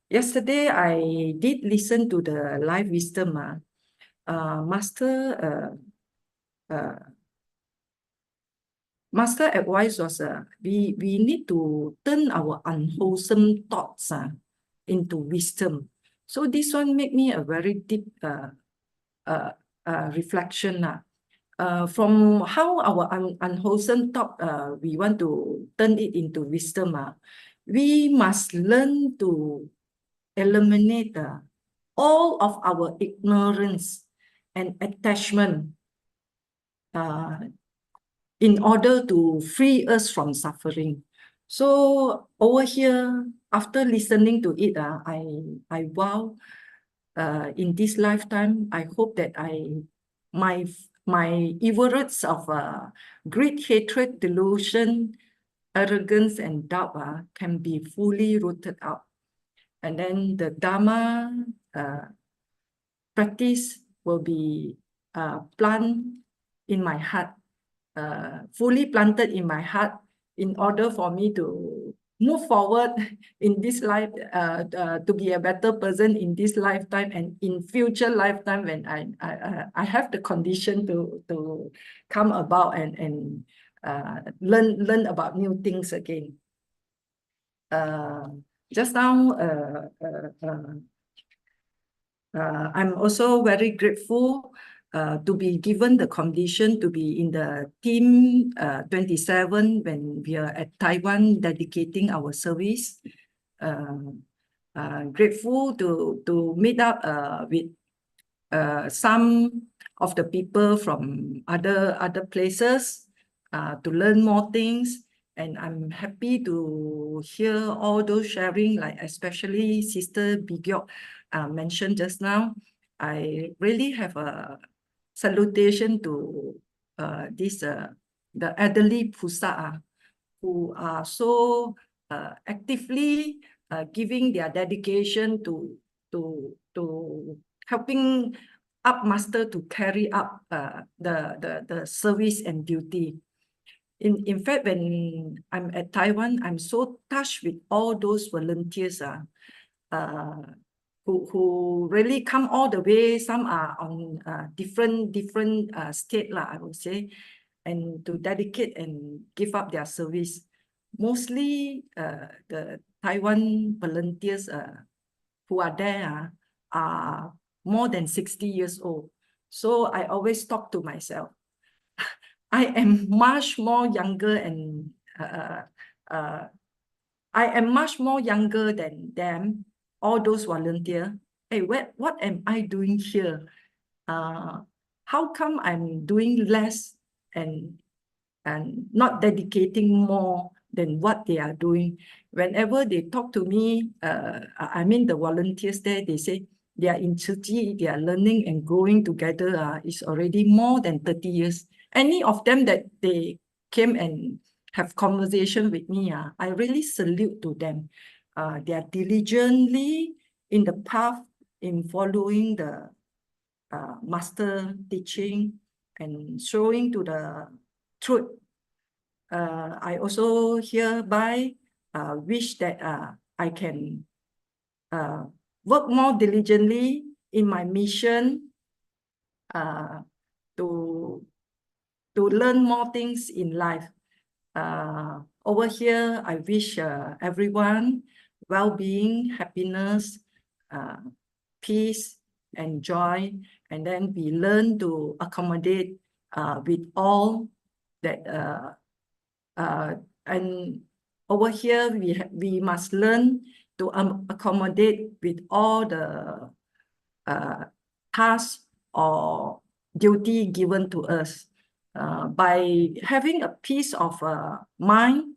Yesterday, I did listen to the live wisdom. Master advice was we need to turn our unwholesome thoughts into wisdom. So this one made me a very deep reflection. From how our unwholesome thought, we want to turn it into wisdom. We must learn to eliminate all of our ignorance and attachment in order to free us from suffering. So over here, after listening to it, I vow in this lifetime, I hope that my evil roots of greed, hatred, delusion, arrogance, and doubt can be fully rooted out. And then the Dharma practice will be planted in my heart, fully planted in my heart, in order for me to move forward in this life, to be a better person in this lifetime and in future lifetime when I have the condition to come about and learn about new things again. Just now, I'm also very grateful to be given the condition to be in the team 27 when we are at Taiwan dedicating our service. Grateful to meet up with some of the people from other places to learn more things. And I'm happy to hear all those sharing, like especially Sister Geok mentioned just now. I really have a salutation to the elderly Pusa who are so actively giving their dedication to helping up Master to carry up the service and duty. In fact, when I'm at Taiwan, I'm so touched with all those volunteers who really come all the way. Some are on different state, I would say, and to dedicate and give up their service. Mostly the Taiwan volunteers who are there are more than 60 years old. So I always talk to myself, I am much more younger and I am much more younger than them, all those volunteers. Hey, what am I doing here? How come I'm doing less and not dedicating more than what they are doing? Whenever they talk to me, I mean the volunteers there, they say they are in Su Ching, they are learning and growing together. It's already more than 30 years. Any of them that they came and have conversation with me, I really salute to them. They are diligently in the path in following the Master teaching and showing to the truth. I also hereby wish that I can work more diligently in my mission to learn more things in life. Over here, I wish everyone well-being, happiness, peace, and joy. And then we learn to accommodate with all that. And over here, we must learn to accommodate with all the tasks or duty given to us. By having a peace of mind,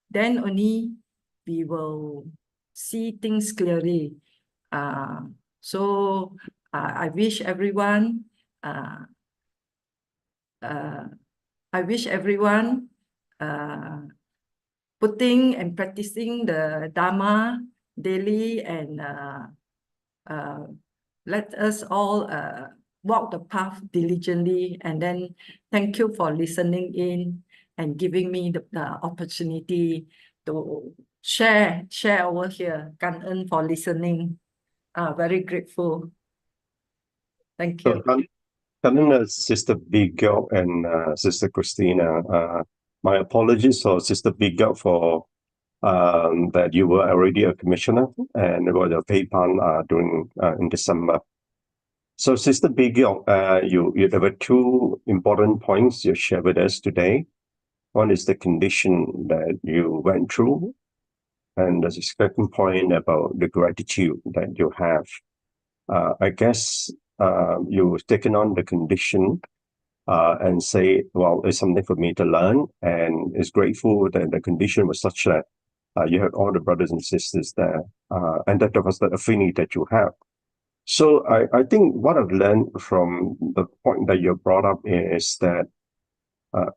then only we will see things clearly. So I wish everyone putting and practicing the Dharma daily, and let us all walk the path diligently. And then thank you for listening in and giving me the opportunity to share over here. 感恩 for listening. Very grateful. Thank you. Sister Geok and Sister Christina, my apologies for Sister Geok for that you were already a commissioner and were the PayPal during in December. So Sister Geok, there were two important points you shared with us today. One is the condition that you went through, and the second point about the gratitude that you have. I guess you've taken on the condition and say, well, it's something for me to learn, and it's grateful that the condition was such that you had all the brothers and sisters there, and that was the affinity that you have. So I think what I've learned from the point that you brought up is that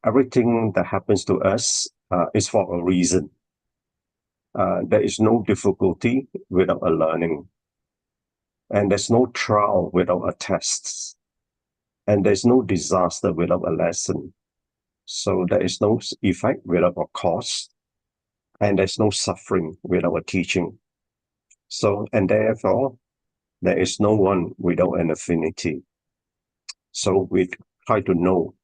everything that happens to us is for a reason. There is no difficulty without a learning. And there's no trial without a test. And there's no disaster without a lesson. So there is no effect without a cause. And there's no suffering without a teaching. So, and therefore, there is no one without an affinity. So we try to know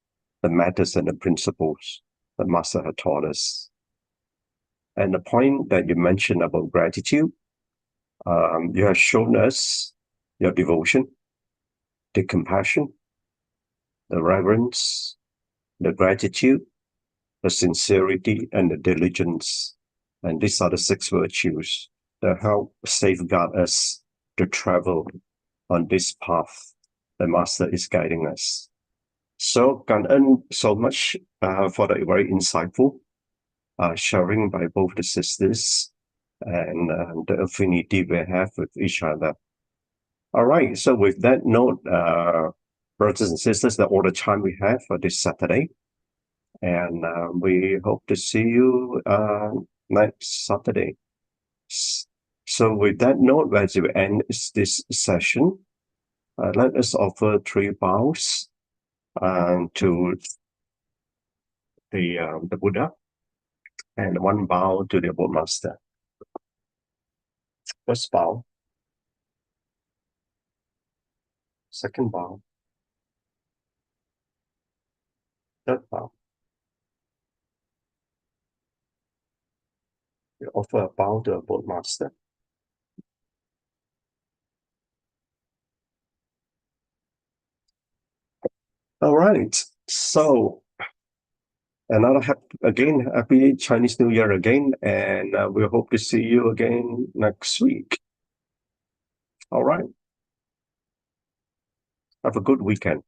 the matters and the principles that Master had taught us. And the point that you mentioned about gratitude, you have shown us your devotion, the compassion, the reverence, the gratitude, the sincerity, and the diligence. And these are the 6 virtues that help safeguard us to travel on this path the Master is guiding us. So,感恩 so much for the very insightful sharing by both the sisters and the affinity we have with each other. All right, so with that note, brothers and sisters, that's all the time we have for this Saturday. And we hope to see you next Saturday. So with that note, as we end this session, let us offer 3 bows to the Buddha and 1 bow to the Abode Master. First bow. Second bow. Third bow. We offer a bow to the Abode Master. All right, so another happy Chinese New Year again, and we hope to see you again next week. All right, have a good weekend.